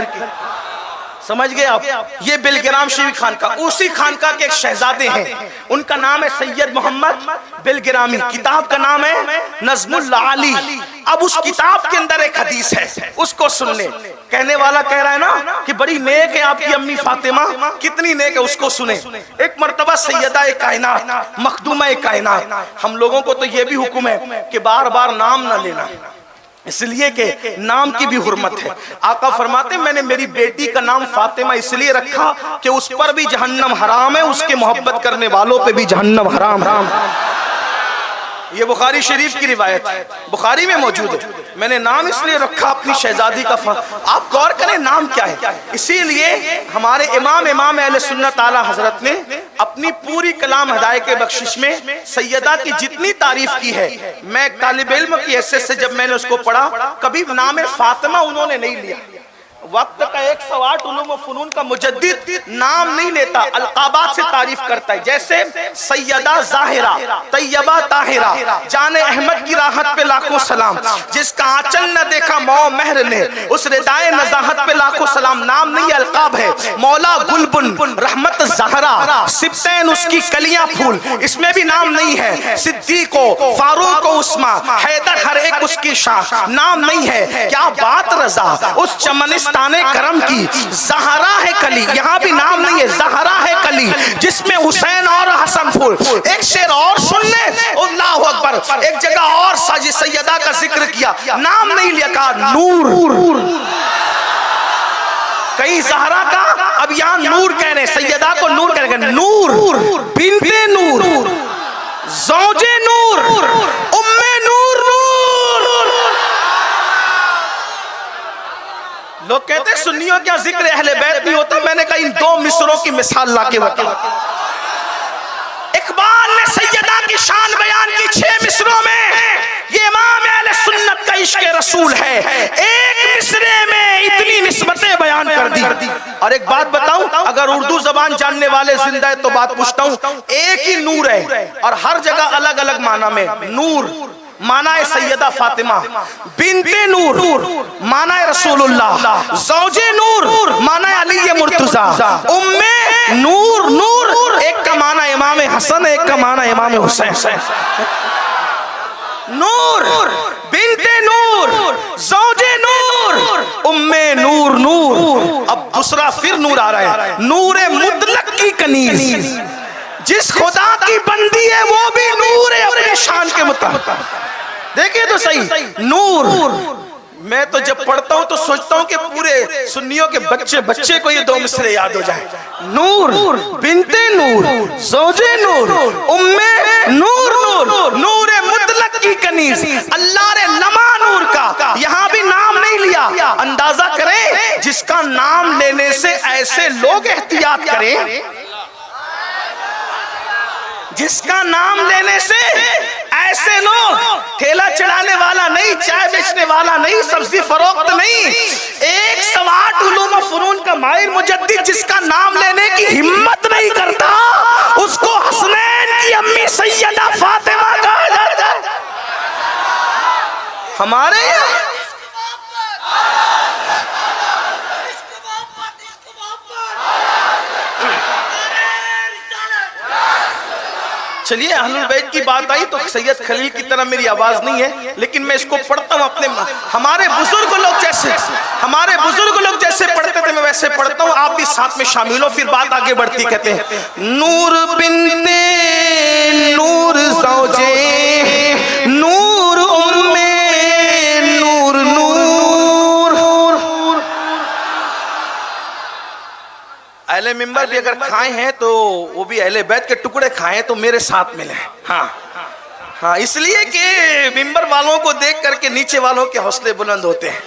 سمجھ گئے آپ؟ یہ بلگرام شریف خانقاہ، اسی خانقاہ کے ایک شہزادے ہیں، ان کا نام ہے سید محمد بلگرامی، کتاب کا نام ہے نظم العالی. اب اس کتاب کے اندر ایک حدیث ہے، اس کو سن لیں. کہنے والا کہہ رہا ہے نا کہ بڑی نیک ہے آپ کی امی فاطمہ، کتنی نیک ہے، اس کو سنیں. ایک مرتبہ سیدہ کائنات مخدومہ کائنات، ہم لوگوں کو تو یہ بھی حکم ہے کہ بار بار نام نہ لینا، اس لیے کہ نام کی بھی حرمت ہے. آقا فرماتے ہیں میں نے میری بیٹی کا نام فاطمہ اس لیے رکھا کہ اس پر بھی جہنم حرام ہے، اس کے محبت کرنے والوں پہ بھی جہنم حرام. یہ بخاری شریف کی روایت ہے، بخاری میں موجود ہے. میں نے نام اس لیے رکھا اپنی شہزادی کا آپ غور کریں نام کیا ہے. اسی لیے ہمارے امام اہل سنت اعلی حضرت نے اپنی پوری کلام ہدایت کے بخشش میں سیدہ کی جتنی تعریف کی ہے، میں ایک طالب علم کی حیثیت سے جب میں نے اس کو پڑھا، کبھی نام فاطمہ انہوں نے نہیں لیا. وقت کا 108 علوم و فنون کا مجدد نام نہیں لیتا، القابات سے تعریف کرتا ہے. جیسے سیدہ ظاہرہ، طیبہ طاہرہ، جان احمد کی راحت پہ لاکھوں سلام، جس کا آنچل نہ دیکھا مو مہر نے، اس ردائے نزاہت پہ لاکھوں سلام. نام نہیں القاب ہے. مولا گلبن، رحمت زہرا، سبتین اس کی کلیاں پھول، اس میں بھی نام نہیں ہے. صدیق و فاروق و عثمان، حیدر ہر ایک اس کی شاہ، نام نہیں ہے. کیا بات رضا اس چمنستان کرم کی، زہرا ہے کلی، یہاں بھی نام نہیں ہے، زہرا ہے کلی جس میں حسین اور حسن پھول. ایک شعر اور سن لیں، اللہ اکبر. ایک جگہ اور ساجی سیدہ کا ذکر کیا، نام نہیں لیا، کہا نور. کہیں زہرا کا، اب یہاں نور کہہ رہے، سیدہ کو نور کہہ رہے. نور، بنت نور، زوج نور، ام نور. لوگ کہتے ہیں سنیوں کیا ذکر اہل بیت نہیں ہوتا. میں نے کہا ان دو مصروں کی مثال لا کے بتا. اقبال نے سیدہ کی شان بیان کی 6 مصروں میں. یہ امام اہل سنت کا عشق رسول ہے. ایک مصرے میں اتنی نسبتیں بیان کر دی. اور ایک بات بتاؤں، اگر اردو زبان جاننے والے زندہ ہے تو بات پوچھتا ہوں، ایک ہی نور ہے اور ہر جگہ الگ الگ معنی میں. نور معنی ہے سیدہ فاطمہ، بنت نور معنی ہے رسول اللہ، زوج نور معنی ہے علی مرتضی، ام نور ایک کا معنی امام حسن، ایک کا معنی امام حسین. نور، بنت نور، زوج نور، ام نور. اب دوسرا پھر نور آ رہا ہے، نور مطلق کی کنیز. جس خدا کی بندی ہے وہ بھی نور ہے اپنے شان کے مطابق. دیکھیں تو صحیح، نور. میں تو جب پڑھتا ہوں تو سوچتا ہوں کہ پورے سنیوں کے بچے کو یہ 2 مصرے یاد ہو جائیں. نور، بنت نور، زوج نور، ام نور، نور مطلق کی کنیز. اللہ نے نما نور کا یہاں بھی نام نہیں لیا. اندازہ کریں جس کا نام لینے سے ایسے لوگ احتیاط کریں، جس کا نام لینے سے ایسے لوگ، ٹھیلا چڑھانے والا نہیں، چائے بیچنے والا نہیں، سبزی فروخت نہیں، 108 علوم و فنون کا ماہر مجدد جس کا نام لینے کی ہمت نہیں کرتا، اس کو حسنین کی امی سیدہ فاطمہ کہا جاتا ہے. ہمارے چلیے اہل البیت کی بات آئی تو سید خلیل کی طرح میری آواز نہیں ہے، لیکن میں اس کو پڑھتا ہوں اپنے ہمارے بزرگ لوگ جیسے پڑھتے تھے میں ویسے پڑھتا ہوں. آپ بھی ساتھ میں شامل ہو، پھر بات آگے بڑھتی. کہتے ہیں نور بنت نور زوجے نور، ام نور نور. اہل منبر بھی اگر کھائے ہیں تو وہ بھی اہل بیت کے ٹکڑے کھائے تو میرے ساتھ ملیں. ہاں اس لیے کہ منبر والوں کو دیکھ کر کے نیچے والوں کے حوصلے بلند ہوتے ہیں.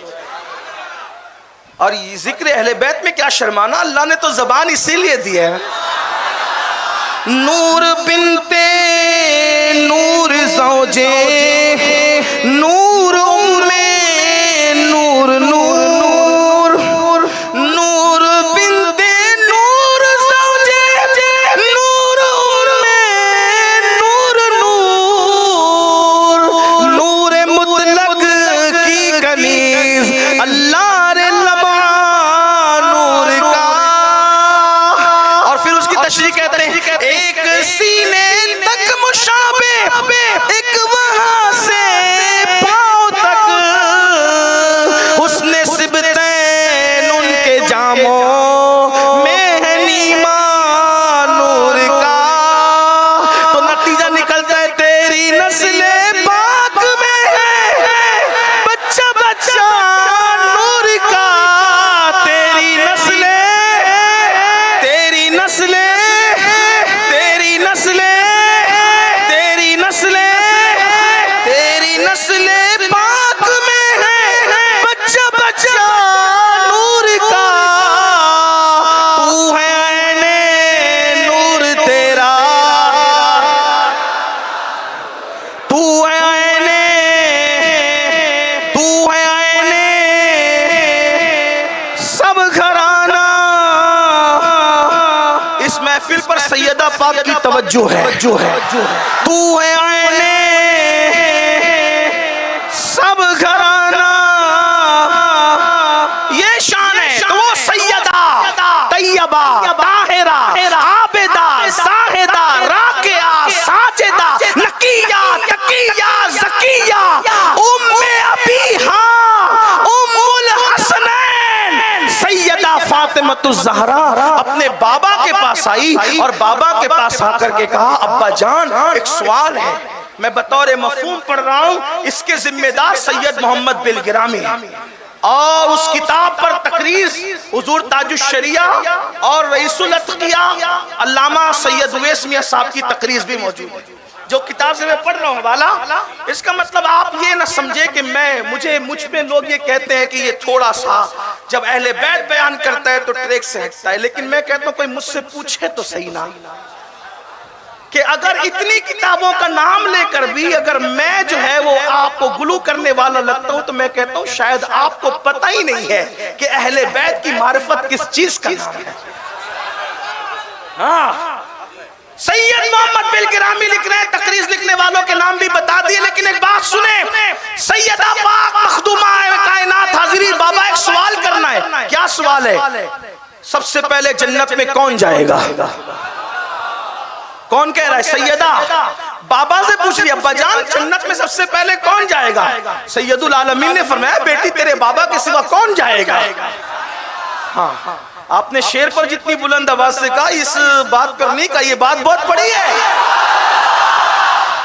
اور ذکر اہل بیت میں کیا شرمانا، اللہ نے تو زبان اسی لیے دی ہے. نور بنت نور زوجے نور، ام نور نور، نور بنت نور سیدہ کی توجہ ہے، تو ہے آئینے سب گھرانا، یہ شان ہے۔ تو وہ سیدہ طیبہ طاہرہ عابدہ زاہدہ راکعہ ساجدہ نقیہ تقیہ زکیہ ام ابیہا ام الحسنین سیدہ فاطمہ الزہرا اپنے بابا کے پاس آئی اور بابا کے پاس آ کر کے کہا ابا جان ایک سوال ہے، میں بطور مفہوم پڑھ رہا ہوں، اس کے ذمہ دار سید محمد بلگرامی ہے، اور اس کتاب پر تقریر حضور تاج الشریعہ اور رئیس الاتقیاء علامہ سید اویس میاں صاحب کی تقریر بھی موجود ہے، جو کتاب سے میں پڑھ رہا ہوں والا۔ اس کا مطلب آپ یہ نہ سمجھے کہ مجھ میں لوگ یہ کہتے ہیں کہ یہ تھوڑا سا جب اہل بیت بیان کرتا ہے تو ٹریک سے ہٹتا ہے، لیکن میں کہتا ہوں کوئی مجھ سے پوچھے تو صحیح نہ کہ اگر اتنی کتابوں کا نام لے کر بھی اگر میں جو ہے وہ آپ کو گلو کرنے والا لگتا ہوں تو میں کہتا ہوں شاید آپ کو پتہ ہی نہیں ہے کہ اہل بیت کی معرفت کس چیز کا نام ہے۔ ہاں سید محمد بلگرامی لکھ رہے ہیں، تقریر لکھنے والوں کے نام بھی بتا دیے، لیکن ایک بات سنیں، سیدہ پاک مخدومہ کائنات حاضرین، بابا ایک سوال کرنا ہے۔ کیا سوال ہے؟ سب سے پہلے جنت میں کون جائے گا؟ کون کہہ رہا ہے؟ سیدہ بابا سے پوچھ رہی ابا جان جنت میں سب سے پہلے کون جائے گا؟ سید العالمین نے فرمایا بیٹی تیرے بابا کے سوا کون جائے گا؟ ہاں آپ نے شیر پر جتنی بلند آواز سے کہا اس بات پر نہیں کہا، یہ بات بہت بڑی ہے،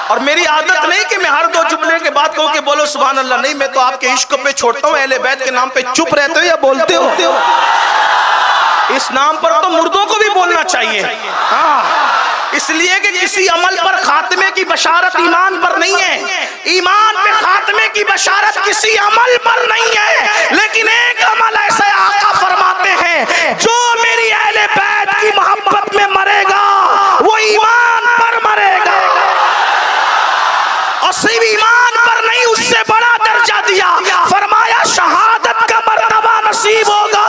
اور میری عادت نہیں کہ میں ہر دو جملے کے بعد کہوں کہ بولو سبحان اللہ، نہیں، میں تو آپ کے عشق پہ چھوڑتا ہوں، اہل بیت کے نام پہ چپ رہتے ہو یا بولتے ہو؟ اس نام پر تو مردوں کو بھی بولنا چاہیے، ہاں، اس لیے کہ کسی عمل پر خاتمے کی بشارت ایمان پر نہیں ہے، ایمان پہ خاتمے کی بشارت کسی عمل پر نہیں ہے، لیکن ایک عمل ایسے آقا فرماتے ہیں جو میری اہل بیت کی محبت میں مرے گا وہ ایمان پر مرے گا، اور صرف ایمان پر نہیں اس سے بڑا درجہ دیا، فرمایا شہادت کا مرتبہ نصیب ہوگا،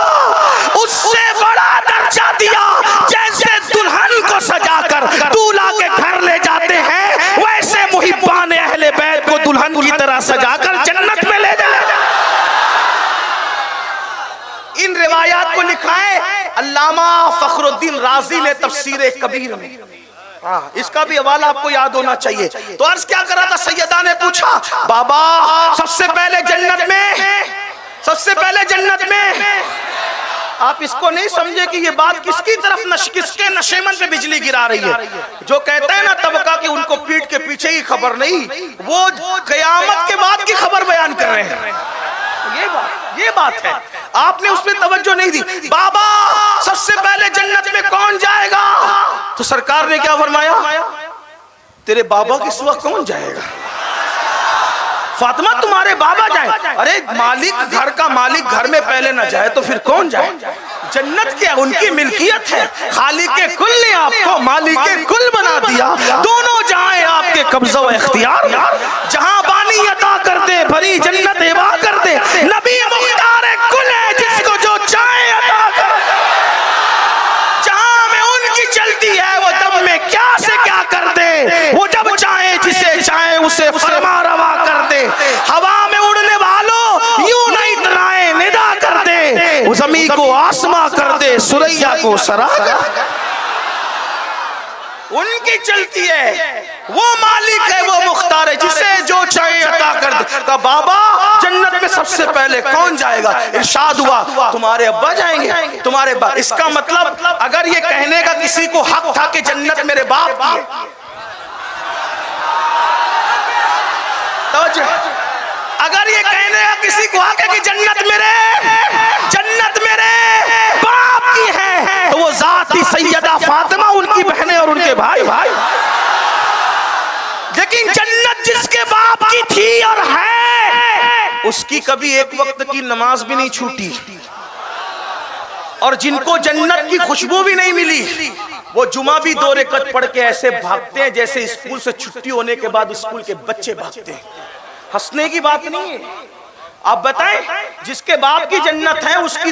اس سے بڑا درجہ دیا، جیسے دلہن کو سجا کر دولہا کے گھر لے جاتے ہیں ویسے محبان اہل بیت کو دلہن کی طرح سجا کر جنت میں لے جائے۔ ان روایات کو لکھا ہے علامہ فخر الدین رازی نے تفسیر کبیر میں، اس کا بھی حوالہ آپ کو یاد ہونا چاہیے۔ تو عرض کیا کر رہا تھا، سیدہ نے پوچھا بابا سب سے پہلے جنت میں آپ اس کو نہیں سمجھے کہ یہ بات کس کی طرف کس کے نشیمن پہ بجلی گرا رہی ہے؟ جو کہتا ہے نا طبقہ کہ ان کو پیٹ کے پیچھے ہی خبر نہیں، وہ قیامت کے بعد کی خبر بیان کر رہے ہیں، یہ بات ہے، آپ نے اس پہ توجہ نہیں دی۔ بابا سب سے پہلے جنت میں کون جائے گا؟ تو سرکار نے کیا فرمایا؟ تیرے بابا کے سوا کون جائے گا؟ فاطمہ تمہارے بابا جائیں، ارے مالک گھر کا مالک گھر میں پہلے نہ جائے تو پھر کون جائے؟ جنت کیا ان کی ملکیت ہے، خالق کل نے آپ کو مالک کل بنا دیا، دونوں جائیں آپ کے قبضہ و اختیار، جہاں بانی عطا کر دے بھری جنت ہبا کر دے، نبی مختار کل ہے جس کو جو چاہے عطا کر دے، جہاں میں ان کی چلتی ہے وہ دم میں کیا سے کیا کر دے، وہ جب چاہے جسے چاہے اسے فرما روا کر دے، ہوا میں اڑنے والوں یوں نہیں اترائے ندا کر دے، وہ زمین کو آسماں کر دے سریا کو سرا کر دے، ان کی چلتی ہے، وہ مالک ہے وہ مختار ہے جسے جو چاہے عطا کر دے۔ کہا بابا جنت میں سب سے پہلے کون جائے گا؟ ارشاد ہوا تمہارے ابا جائیں گے، تمہارے باپ۔ اس کا مطلب اگر یہ کہنے کا کسی کو حق تھا کہ جنت میرے باپ کی ہے، اگر یہ کہنے کا کسی کو حق ہے کہ جنت میرے باپ کی ہے تو وہ ذاتی سیدہ فاطمہ ان کی بہنیں اور ان کے بھائی، لیکن جنت جس کے باپ کی تھی اور ہے اس کی کبھی ایک وقت کی نماز بھی نہیں چھوٹی، اور جن کو جنت کی خوشبو بھی نہیں ملی وہ جمعہ بھی 2 رکعت پڑھ کے ایسے بھاگتے ہیں جیسے اسکول سے چھٹی ہونے کے بعد اسکول کے بچے بھاگتے ہیں۔ ہنسنے کی بات نہیں ہے، آپ بتائیں جس کے باپ کی جنت ہے اس کی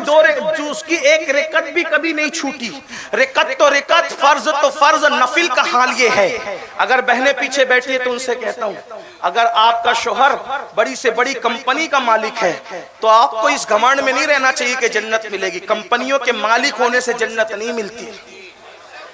اس کی ایک رکعت بھی کبھی نہیں چھوٹی. رکعت تو رکعت، فرض تو فرض، نفل کا حال یہ ہے. اگر بہنیں پیچھے بیٹھی ہیں تو ان سے کہتا ہوں اگر آپ کا شوہر بڑی سے بڑی کمپنی کا مالک ہے تو آپ کو اس گھمنڈ میں نہیں رہنا چاہیے کہ جنت ملے گی. کمپنیوں کے مالک ہونے سے جنت نہیں ملتی.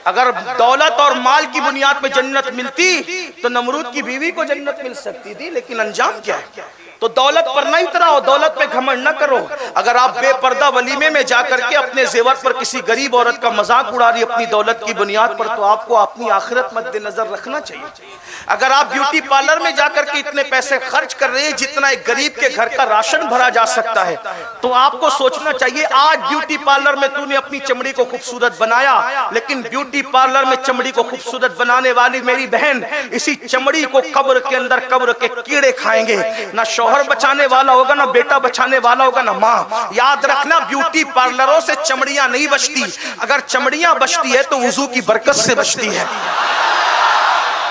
اگر دولت اور مال کی بنیاد پہ جنت ملتی تو نمرود کی بیوی کو جنت مل سکتی تھی، لیکن انجام کیا ہے؟ تو دولت پر نہ اتراؤ، دولت پہ گھمنڈ نہ کرو. اگر آپ بے پردہ ولیمے میں جا کر کے اپنے زیور پر کسی غریب عورت کا مذاق اڑا رہی اپنی دولت کی بنیاد پر، تو آپ کو اپنی آخرت مد نظر رکھنا چاہیے. اگر آپ بیوٹی پارلر میں جا کر کے اتنے پیسے خرچ کر رہے ہیں جتنا ایک غریب کے گھر کا راشن بھرا جا سکتا ہے، تو آپ کو سوچنا چاہیے آج بیوٹی پارلر میں تو نے اپنی چمڑی کو خوبصورت بنایا، لیکن بیوٹی پارلر میں چمڑی کو خوبصورت بنانے والی میری بہن اسی چمڑی کو قبر کے اندر قبر کے کیڑے کھائیں گے. نہ شوہر بچانے والا ہوگا، نہ بیٹا بچانے والا ہوگا، نہ ماں. یاد رکھنا بیوٹی پارلروں سے چمڑیاں نہیں بچتی. اگر چمڑیاں بچتی ہے تو وضو کی برکت سے بچتی ہے.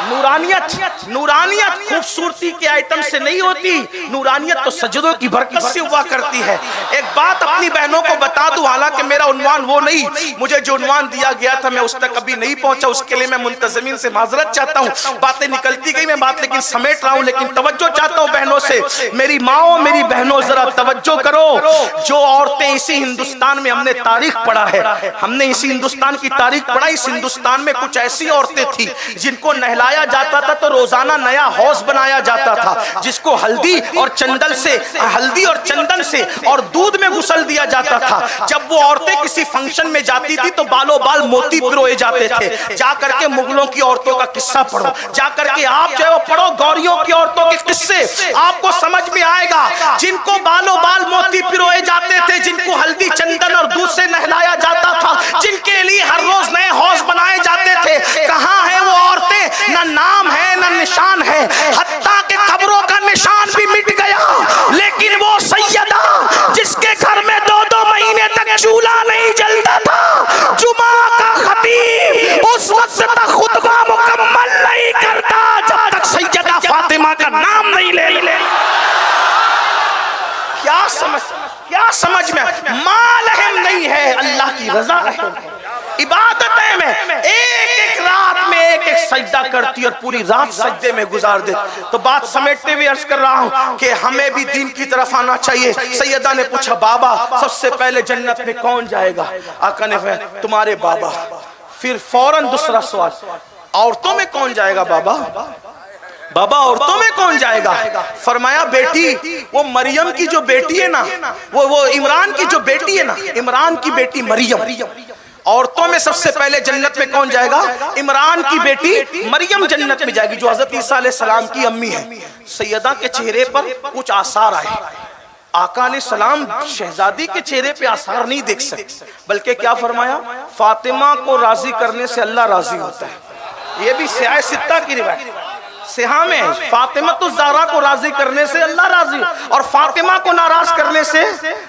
نورانیت خوبصورتی کے آئٹم سے نہیں ہوتی، نورانیت تو سجدوں کی برکت سے ہوا کرتی ہے. ایک بات اپنی بہنوں کو بتا دوں، حالانکہ میرا عنوان وہ نہیں، مجھے جو عنوان دیا گیا تھا میں اس تک ابھی نہیں پہنچا، اس کے لیے میں منتظمین سے معذرت چاہتا ہوں. باتیں نکلتی گئی، میں بات لیکن سمیٹ رہا ہوں. لیکن توجہ چاہتا ہوں بہنوں سے، میری ماؤں میری بہنوں ذرا توجہ کرو. جو عورتیں اسی ہندوستان میں ہم نے تاریخ پڑھا ہے، ہم نے اسی ہندوستان کی تاریخ پڑھا. اس ہندوستان میں کچھ ایسی عورتیں تھیں جن کو نہلایا جاتا تھا تو روزانہ نیا حوض بنایا جاتا تھا، جس کو ہلدی اور چندن سے اور دودھ میں غسل دیا جاتا تھا. جب وہ عورتیں کسی فنکشن میں جاتی تھی تو بالوں بال موتی پروئے جاتے تھے. جا کر کے مغلوں کی عورتوں کا قصہ پڑھو، جا کر کے آپ جو ہے وہ پڑھو گوریوں کی عورتوں کے قصے، آپ کو سمجھ میں آئے گا. جن کو بالوں بال موتی پروئے جاتے تھے، جن کو ہلدی چندن اور دودھ سے نہلایا جاتا تھا، جن کے لیے ہر روز نئے حوض بنائے جاتے تھے، کہاں ہیں وہ عورتیں؟ نہ نام ہے نہ نشان ہے، حتیٰ کہ قبروں کا نشان بھی مٹ گیا. لیکن وہ سیدہ جس کے گھر میں 2 مہینے تک چولہا نہیں جلتا تھا، جمعہ کا خطیب اس وقت تک خطبہ مکمل نہیں کرتا جب تک سیدہ فاطمہ کا نام نہیں لے. کیا سمجھ میں؟ مال اہم نہیں ہے، اللہ کی رضا اہم ہے. عبادتیں میں ایک رات میں ایک سجدہ کرتی اور پوری رات سجدے میں گزار دے. تو بات سمیٹتے ہوئے عرض کر رہا ہوں کہ ہمیں بھی دین کی طرف آنا چاہیے. سیدہ نے پوچھا بابا سب سے پہلے جنت میں کون جائے گا؟ آقا نے فرمایا تمہارے بابا. پھر فوراً دوسرا سوال، عورتوں میں کون جائے گا بابا؟ بابا عورتوں میں کون جائے گا؟ فرمایا بیٹی وہ مریم کی جو بیٹی ہے نا، وہ عمران کی جو بیٹی ہے نا، عمران کی بیٹی مریم. عورتوں میں سب سے پہلے جنت میں کون جائے گا؟ عمران کی بیٹی مریم جنت میں جائے گی، جو حضرت عیسیٰ علیہ السلام کی امی ہے. سیدہ کے چہرے پر کچھ آثار آئے. آقا علیہ السلام شہزادی کے چہرے پہ آثار نہیں دیکھ سکتے، بلکہ کیا فرمایا؟ فاطمہ کو راضی کرنے سے اللہ راضی ہوتا ہے. یہ بھی سیاہ ستہ کی روایت سیاہ میں ہے. فاطمہ الزہرا کو راضی کرنے سے اللہ راضی، اور فاطمہ کو ناراض کرنے سے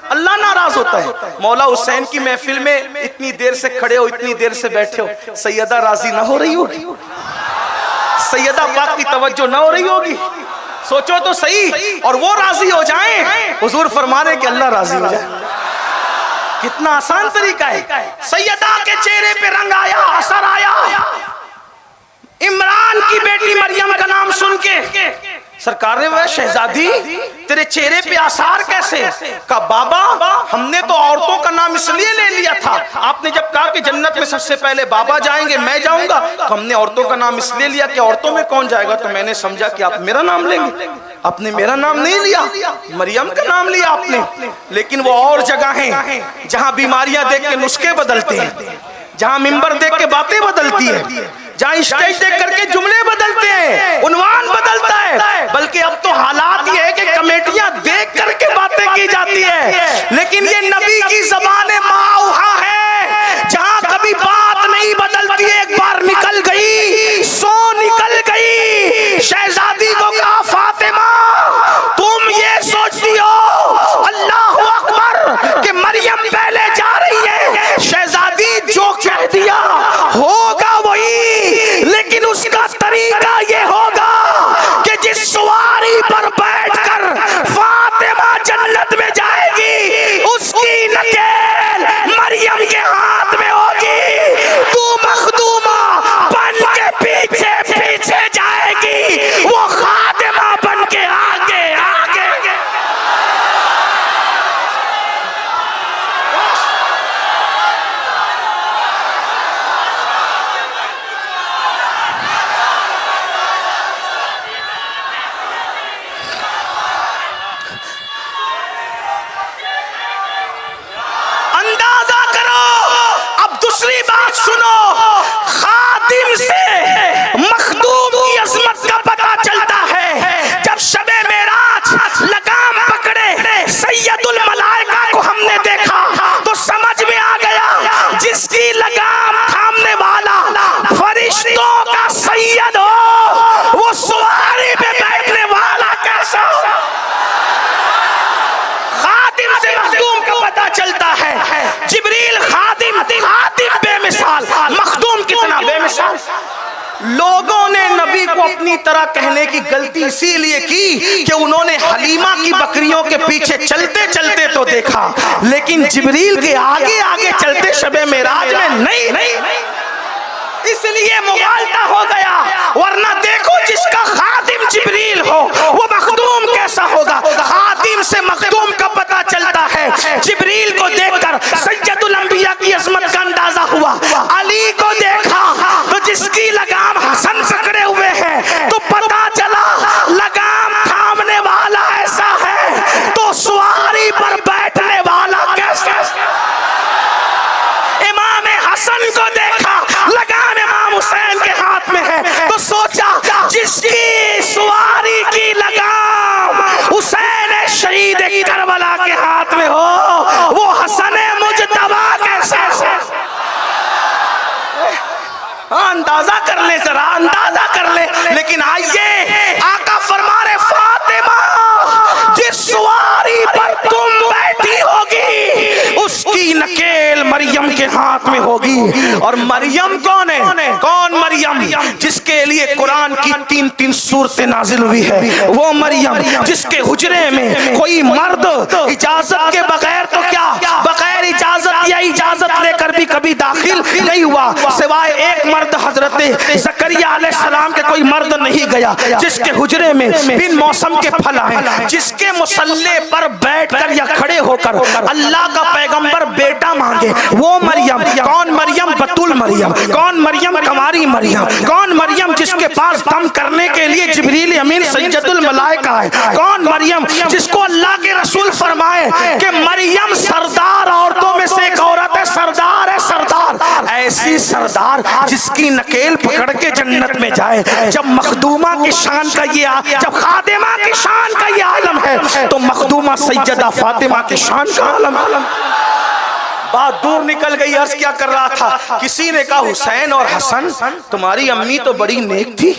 اللہ ناراض ہوتا ہے. مولا حسین کی محفل میں اتنی دیر سے کھڑے ہو، اتنی دیر سے بیٹھے ہو، سیدہ راضی نہ ہو رہی ہوگی؟ سیدہ پاک کی توجہ نہ ہو رہی ہوگی؟ سوچو تو صحیح. اور وہ راضی ہو جائیں، حضور فرما رہے کہ اللہ راضی ہو جائے. کتنا آسان طریقہ ہے. سیدہ کے چہرے پہ رنگ آیا، اثر آیا. عمران کی بیٹی مریم کا نام سن کے سرکار نے وہ شہزادی تیرے چہرے پہ آثار کیسے؟ کہا بابا ہم نے تو عورتوں کا نام اس لیے لے لیا تھا، آپ نے جب کہا کہ جنت میں سب سے پہلے بابا جائیں گے میں جاؤں گا، تو ہم نے عورتوں کا نام اس لیے لیا کہ عورتوں میں کون جائے گا. تو میں نے سمجھا کہ آپ میرا نام لیں گے. آپ نے میرا نام نہیں لیا، مریم کا نام لیا آپ نے. لیکن وہ اور جگہ ہیں جہاں بیماریاں دیکھ کے نسخے بدلتے ہیں، جہاں ممبر دیکھ کے باتیں بدلتی ہیں، جہاں اسٹیج دیکھ کر کے جملے بدلتے ہیں، عنوان بدلتا ہے. بلکہ اب تو حالات یہ ہے کہ کمیٹیاں دیکھ کر کے باتیں کی جاتی ہے. لیکن یہ نبی کی زبان ماؤہا ہے، جہاں کبھی بات نہیں بدلتی. ایک بار نکل گئی سو نکل گئی. شہزادی کو کہا فاطمہ تم یہ سوچتی ہو اللہ اکبر کہ مریم پہلے جا رہی ہے؟ شہزادی جو کہہ دیا ہوگا وہی، لیکن اس کا طریقہ یہ ہوگا کہ جس سواری پر بیٹھ کر فاطمہ جنت لوگوں نے نبی کو اپنی طرح کہنے کی غلطی اسی لیے کی کہ انہوں نے حلیمہ کی بکریوں کے پیچھے چلتے چلتے تو دیکھا، لیکن جبریل کے آگے آگے چلتے شب معراج میں نہیں، اس لیے مغالطہ ہو گیا۔ ورنہ دیکھو جس کا خادم جبریل ہو وہ مخدوم کیسا ہوگا۔ خادم سے مخدوم کا پتہ چلتا ہے۔ جبریل کو دیکھ کر سید الانبیاء کی عظمت کا اندازہ ہوا۔ علی کو دیکھا تو جس کی لگام حسن پکڑے ہوئے ہیں تو پتہ چلا لگام تھامنے والا ایسا ہے تو سواری پر بیٹھنے والا کیسا۔ امام حسن کو دیکھا لگام امام حسین کے ہاتھ میں ہے تو سوچا جس کی سواری کی لگام حسین شہید کربلا کے ہاتھ میں ہو وہ حسن مجتبی کیسے ہو۔ اندازہ کر لیں ذرا، اندازہ کر لیں۔ لیکن آئیے آقا فرما رہے فاطمہ جس سواری پر تم بیٹھی ہوگی اس کی نکیل مریم کے ہاتھ میں ہوگی۔ اور مریم کون ہے؟ کون مریم؟ جس کے لیے قرآن کی 3 سورتیں نازل ہوئی ہے، وہ مریم جس کے حجرے میں کوئی مرد اجازت کے بغیر تو کیا بغیر اجازت یا اجازت لے کر بھی کبھی داخل نہیں ہوا، سوائے ایک مرد حضرت زکریا علیہ السلام کے کوئی مرد نہیں گیا، جس کے حجرے میں بن موسم کے پھل آئے، جس کے مصلے پر بیٹھ کر یا کھڑے ہو کر اللہ کا پیغمبر بیٹا مانگے، وہ مریم۔ کون مریم؟ بتول مریم۔ کون مریم؟ کنواری مریم۔ کون مریم جس کے پاس دم کرنے کے لیے جبریل امین سید الملائکہ ہے؟ کون مریم جس کو اللہ کے رسول فرمائے کہ مریم سردار عورتوں میں سے ایک عورت ہے، سردار ہے، سردار، ایسی سردار جس کی نکیل پکڑ کے جنت میں جائے۔ جب مخدومہ کی شان کا یہ، جب خادمہ کی شان کا یہ عالم ہے تو مخدومہ سیدہ فاطمہ کی شان کا عالم۔ بات دور نکل گئی، عرض کیا کر رہا تھا، کسی نے کہا حسین اور حسن تمہاری امی تو بڑی نیک تھی،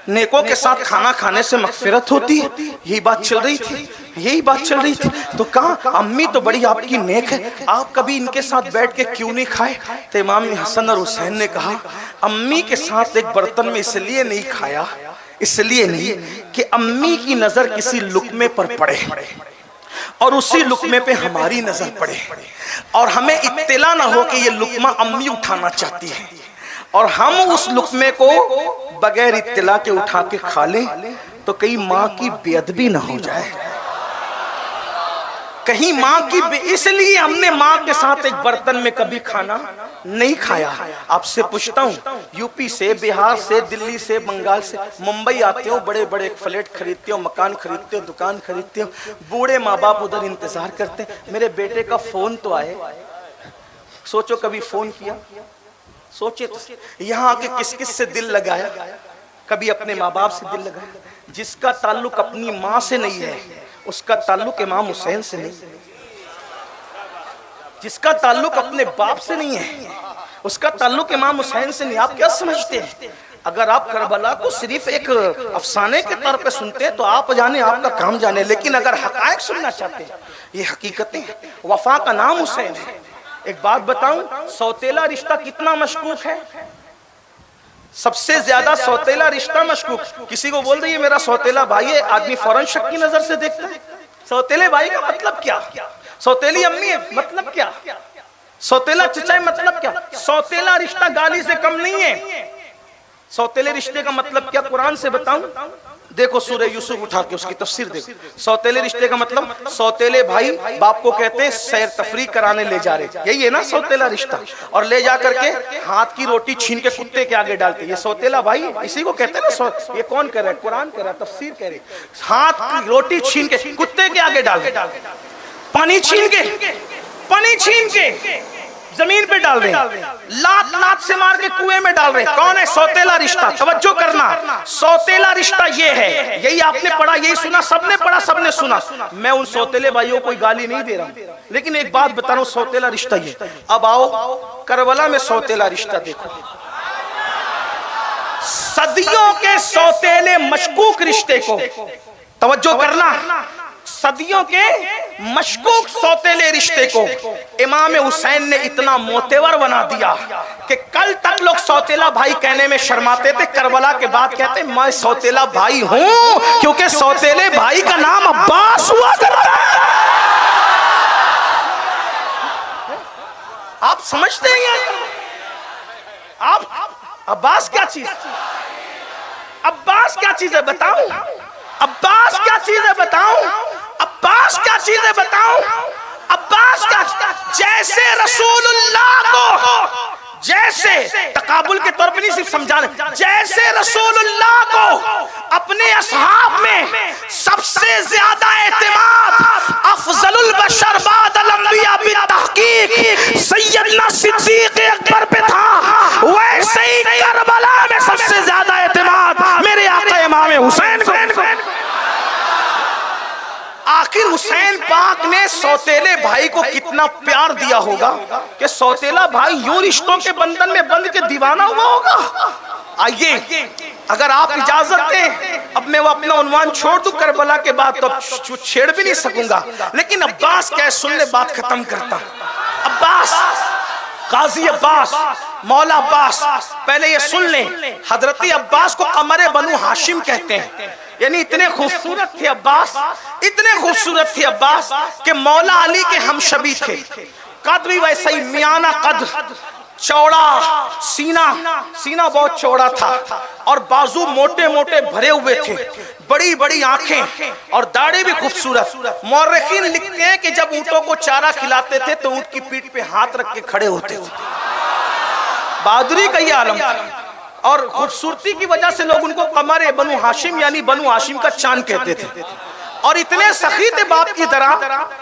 نیکوں کے ساتھ کھانا کھانے سے مغفرت ہوتی ہے، یہی بات چل رہی تھی، یہی بات چل رہی تھی۔ تو کہا امی تو بڑی آپ کی نیک ہے، آپ کبھی ان کے ساتھ بیٹھ کے کیوں نہیں کھائے؟ تو امام حسن اور حسین نے کہا امی کے ساتھ ایک برتن میں اس لیے نہیں کھایا، اس لیے نہیں کہ امی کی نظر کسی لقمے پر پڑے اور اسی لقمے پہ ہماری نظر پڑے اور ہمیں اطلاع نہ ہو کہ یہ لقمہ امی اٹھانا چاہتی ہے اور ہم اس لقمے کو بغیر اطلاع کے اٹھا کے کھا لیں تو کہیں ماں کی بے ادبی نہ ہو جائے، کہیں ماں کی اس لیے ہم نے ماں کے ساتھ ایک برتن میں کبھی کھانا نہیں کھایا۔ آپ سے پوچھتا ہوں، یو پی سے، بہار سے، دلی سے، بنگال سے ممبئی آتے ہو، بڑے بڑے فلیٹ خریدتے ہو، مکان خریدتے ہو، دکان خریدتے ہو، بوڑھے ماں باپ ادھر انتظار کرتے ہیں میرے بیٹے کا فون تو آئے۔ سوچو کبھی فون کیا؟ سوچے تو یہاں آ کے کس کس سے دل لگایا؟ کبھی اپنے ماں باپ سے دل لگایا؟ جس کا تعلق اپنی ماں سے نہیں ہے اس کا تعلق امام حسین سے نہیں، جس کا تعلق اپنے باپ سے نہیں ہے اس کا تعلق امام حسین سے نہیں۔ آپ کیا سمجھتے ہیں؟ اگر آپ کربلا کو صرف ایک افسانے کے طور پہ سنتے تو آپ جانے، آپ کا کام جانے، لیکن اگر حقائق سننا چاہتے ہیں، یہ حقیقتیں ہیں۔ وفا کا نام حسین ہے۔ ایک بات بتاؤں، سوتیلا رشتہ کتنا مشکوک ہے؟ سب سے زیادہ سوتیلا رشتہ مشکوک۔ کسی کو بول دیں یہ میرا سوتیلا بھائی ہے، آدمی فوراً شک کی نظر سے دیکھتا ہے۔ سوتیلے بھائی کا مطلب کیا؟ سوتیلی امی ہے مطلب کیا؟ سوتیلا چچا مطلب کیا؟ سوتیلا رشتہ گالی سے کم نہیں ہے۔ سوتیلے رشتے کا مطلب کیا قرآن سے بتاؤں؟ دیکھو سورہ یوسف اٹھا کے اس کی تفسیر دیکھو۔ سوتیلے رشتے کا مطلب سوتیلے بھائی باپ کو کہتے ہیں سیر تفریح کرانے لے جا رہے، یہی ہے نا سوتیلا رشتہ، اور لے جا کر کے ہاتھ کی روٹی چھین کے کتے کے آگے ڈالتے، یہ سوتیلا بھائی اسی کو کہتے ہیں نا۔ یہ کون کہہ رہا ہے؟ قرآن کہہ رہا ہے، تفسیر کہہ رہی ہے۔ ہاتھ کی روٹی چھین کے کتے کے آگے ڈال دے، پانی چھین کے زمین پہ ڈال رہے ہیں، لات سے مار کے کنویں میں ڈال رہے ہیں۔ کون ہے؟ سوتیلا رشتہ۔ توجہ کرنا، سوتیلا رشتہ یہ ہے، یہی آپ نے پڑھا، یہی سنا، سب نے پڑھا، سب نے سنا۔ میں ان سوتیلے بھائیوں کو کوئی گالی نہیں دے رہا ہوں، لیکن ایک بات بتا رہا ہوں، سوتیلا رشتہ یہ۔ اب آؤ کربلا میں سوتیلا رشتہ دیکھو، صدیوں کے سوتیلے مشکوک رشتے کو توجہ کرنا، صدیوں کے مشکوک سوتیلے رشتے کو امام حسین نے اتنا معتبر بنا دیا کہ کل تک لوگ سوتیلا بھائی کہنے میں شرماتے تھے، کربلا کے بعد کہتے میں سوتیلا بھائی ہوں، کیونکہ سوتیلے بھائی کا نام عباس ہوا کرتا ہے۔ آپ سمجھتے ہیں آپ عباس کیا چیز، عباس کیا چیز ہے بتاؤں، عباس کیا چیز ہے بتاؤں، عباس کیا چیز ہے بتاؤں، عباس کیا، جیسے رسول اللہ کو، جیسے تقابل کے طور پر نہیں صرف سمجھانے، جیسے رسول اللہ کو اپنے اصحاب میں سب سے زیادہ اعتماد افضل البشر بعد الانبیاء بالتحقیق سیدنا صدیق اکبر پہ تھا، ویسے ہی کربلا میں سب سے زیادہ اعتماد میرے آقا امام حسین کو۔ آخر حسین پاک نے سوتیلے بھائی کو کتنا پیار دیا ہوگا کہ سوتیلا بھائی یوں رشتوں کے بندھن میں بندھ کے دیوانہ ہوا ہوگا۔ آئیے اگر آپ اجازت دیں اب میں وہ اپنا عنوان چھوڑ دوں، کربلا کے بعد تو چھیڑ بھی نہیں سکوں گا، لیکن عباس کیا ہے، سن لے بات ختم کرتا ہوں۔ عباس، غازی عباس، مولا عباس، پہلے یہ سن لیں، حضرت عباس کو قمر بنو ہاشم کہتے ہیں، یعنی اتنے خوبصورت تھے عباس، اتنے خوبصورت تھے عباس کہ مولا علی کے ہمشبی تھے، قد بھی ویسا ہی میانہ قد، چوڑا سینہ بہت چوڑا تھا اور بازو موٹے موٹے بھرے ہوئے تھے، بڑی بڑی آنکھیں اور داڑھی بھی خوبصورت۔ مورخین لکھتے ہیں کہ جب اونٹوں کو چارہ کھلاتے تھے تو اونٹ کی پیٹھ پہ ہاتھ رکھ کے کھڑے ہوتے تھے، بہادری کا یہ عالم تھا، اور خوبصورتی کی وجہ سے لوگ ان کو قمر بنو ہاشم یعنی بنو ہاشم کا چاند کہتے تھے، اور اتنے سخی تھے باپ کی طرح،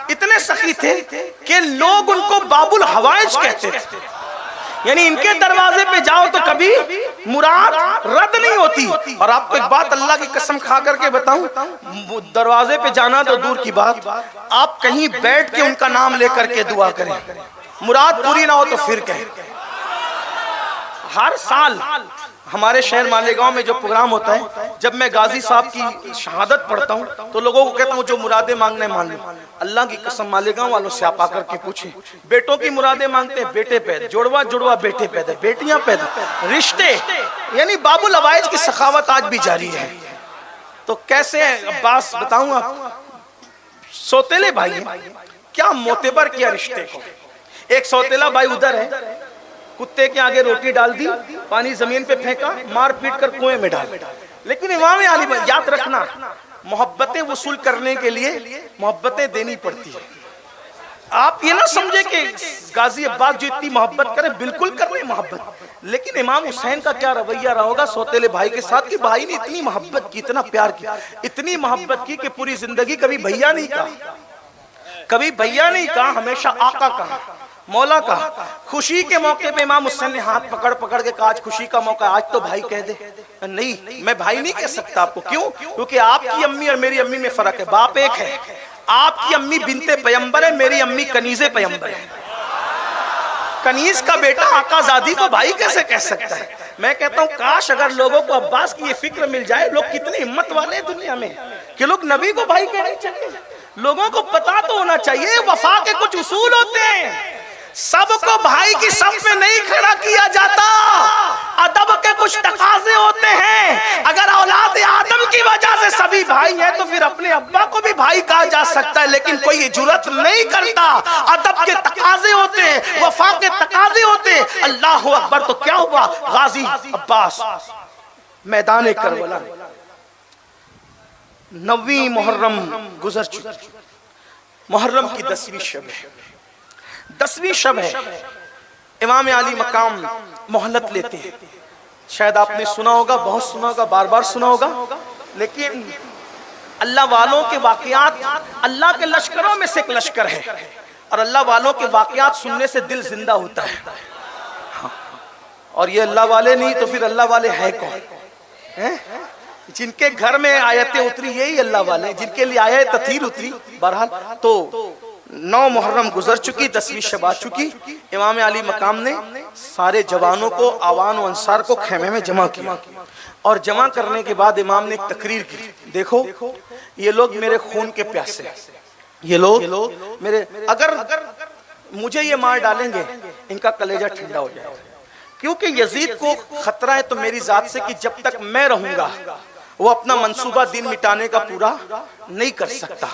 اتنے سخی تھے کہ لوگ ان کو باب الحوائج کہتے تھے، یعنی ان کے دروازے پہ جاؤ تو کبھی مراد رد نہیں ہوتی۔ اور آپ کو ایک بات اللہ کی قسم کھا کر کے بتاؤں، دروازے پہ جانا تو دور کی بات، آپ کہیں بیٹھ کے ان کا نام لے کر کے دعا کریں، مراد پوری نہ ہو تو پھر کہیں۔ ہر سال ہمارے شہر مالیگاؤں میں جو پروگرام ہوتا ہے، جب میں غازی صاحب کی شہادت پڑھتا ہوں تو لوگوں کو کہتا ہوں جو مرادیں مانگنے مان لیں، اللہ کی قسم مالیگاؤں والوں سے آپ آ کر کے پوچھیں، بیٹوں کی مرادیں مانگتے ہیں، بیٹے پیدا، جڑوا بیٹے پیدا، بیٹیاں پیدا، رشتے، یعنی باب الحوائج کی سخاوت آج بھی جاری ہے۔ تو کیسے عباس بتاؤں آپ، سوتیلے بھائی ہیں، کیا معتبر کیا رشتے کو۔ ایک سوتیلا بھائی ادھر ہے، کتے کے آگے روٹی ڈال دی، پانی زمین پہ پھینکا، مار پیٹ کر کنویں میں ڈال۔ لیکن امام علی، یاد رکھنا، محبتیں وصول کرنے کے لیے محبتیں دینی پڑتی ہیں۔ آپ یہ نہ سمجھے کہ غازی عباس جو اتنی محبت کرے، بالکل کرنے محبت، لیکن امام حسین کا کیا رویہ رہا ہوگا سوتیلے بھائی کے ساتھ کہ بھائی نے اتنی محبت کی، اتنا پیار کیا، اتنی محبت کی کہ پوری زندگی کبھی بھیا نہیں کہا، کبھی بھیا نہیں کہا، ہمیشہ آقا کہا، مولا کہا۔ خوشی کے موقع پہ امام حسین نے ہاتھ پکڑ کے کہا آج خوشی کا موقع ہے، آج تو بھائی کہہ دے۔ نہیں، میں بھائی نہیں کہہ سکتا آپ کو، کیوں؟ کیونکہ آپ کی امی اور میری امی میں فرق ہے، باپ ایک ہے، آپ کی امی بنت پیمبر ہے، میری امی کنیز پیمبر ہے۔ کنیز کا بیٹا آقا زادی کو بھائی کیسے کہہ سکتا ہے؟ میں کہتا ہوں کاش اگر لوگوں کو عباس کی یہ فکر مل جائے، لوگ کتنی ہمت والے ہیں دنیا میں کہ لوگ نبی کو بھائی کہنے چاہیے۔ لوگوں کو پتا تو ہونا چاہیے وفا کے کچھ اصول ہوتے ہیں، سب کو بھائی کی صف میں نہیں کھڑا کیا جاتا، ادب کے کچھ تقاضے ہوتے ہیں۔ اگر اولاد آدم کی وجہ سے سبھی بھائی ہیں تو پھر اپنے ابا کو بھی بھائی کہا جا سکتا ہے، لیکن کوئی جرات نہیں کرتا۔ ادب کے تقاضے ہوتے ہیں، وفا کے تقاضے ہوتے ہیں۔ اللہ اکبر، تو کیا ہوا؟ غازی عباس میدان کربلا، 9 محرم گزر چکی، محرم کی 10ویں شب ہے، 10ویں شب ہے، امام علی مقام مہلت لیتے ہیں۔ شاید آپ نے سنا ہوگا، بہت سنا ہوگا، بار بار سنا ہوگا، لیکن اللہ والوں کے واقعات، اللہ کے لشکروں میں سے ایک لشکر ہے، اور اللہ والوں کے واقعات سننے سے دل زندہ ہوتا ہے۔ اور یہ اللہ والے نہیں تو پھر اللہ والے ہے کون؟ جن کے گھر میں آیتیں اتری یہی اللہ والے، جن کے لیے آیت تطہیر اتری۔ بہرحال تو 9 محرم گزر چکی، 10ویں شب آ چکی، امام علی مقام نے سارے جوانوں کو، آوان و انصار کو خیمے میں جمع کیا، اور جمع کرنے کے بعد امام نے ایک تقریر کی۔ دیکھو یہ لوگ میرے خون کے پیاسے ہیں، یہ لوگ میرے، اگر مجھے یہ مار ڈالیں گے ان کا کلیجہ ٹھنڈا ہو جائے گا، کیونکہ یزید کو خطرہ ہے تو میری ذات سے کہ جب تک میں رہوں گا وہ اپنا منصوبہ دین مٹانے کا پورا نہیں کر سکتا،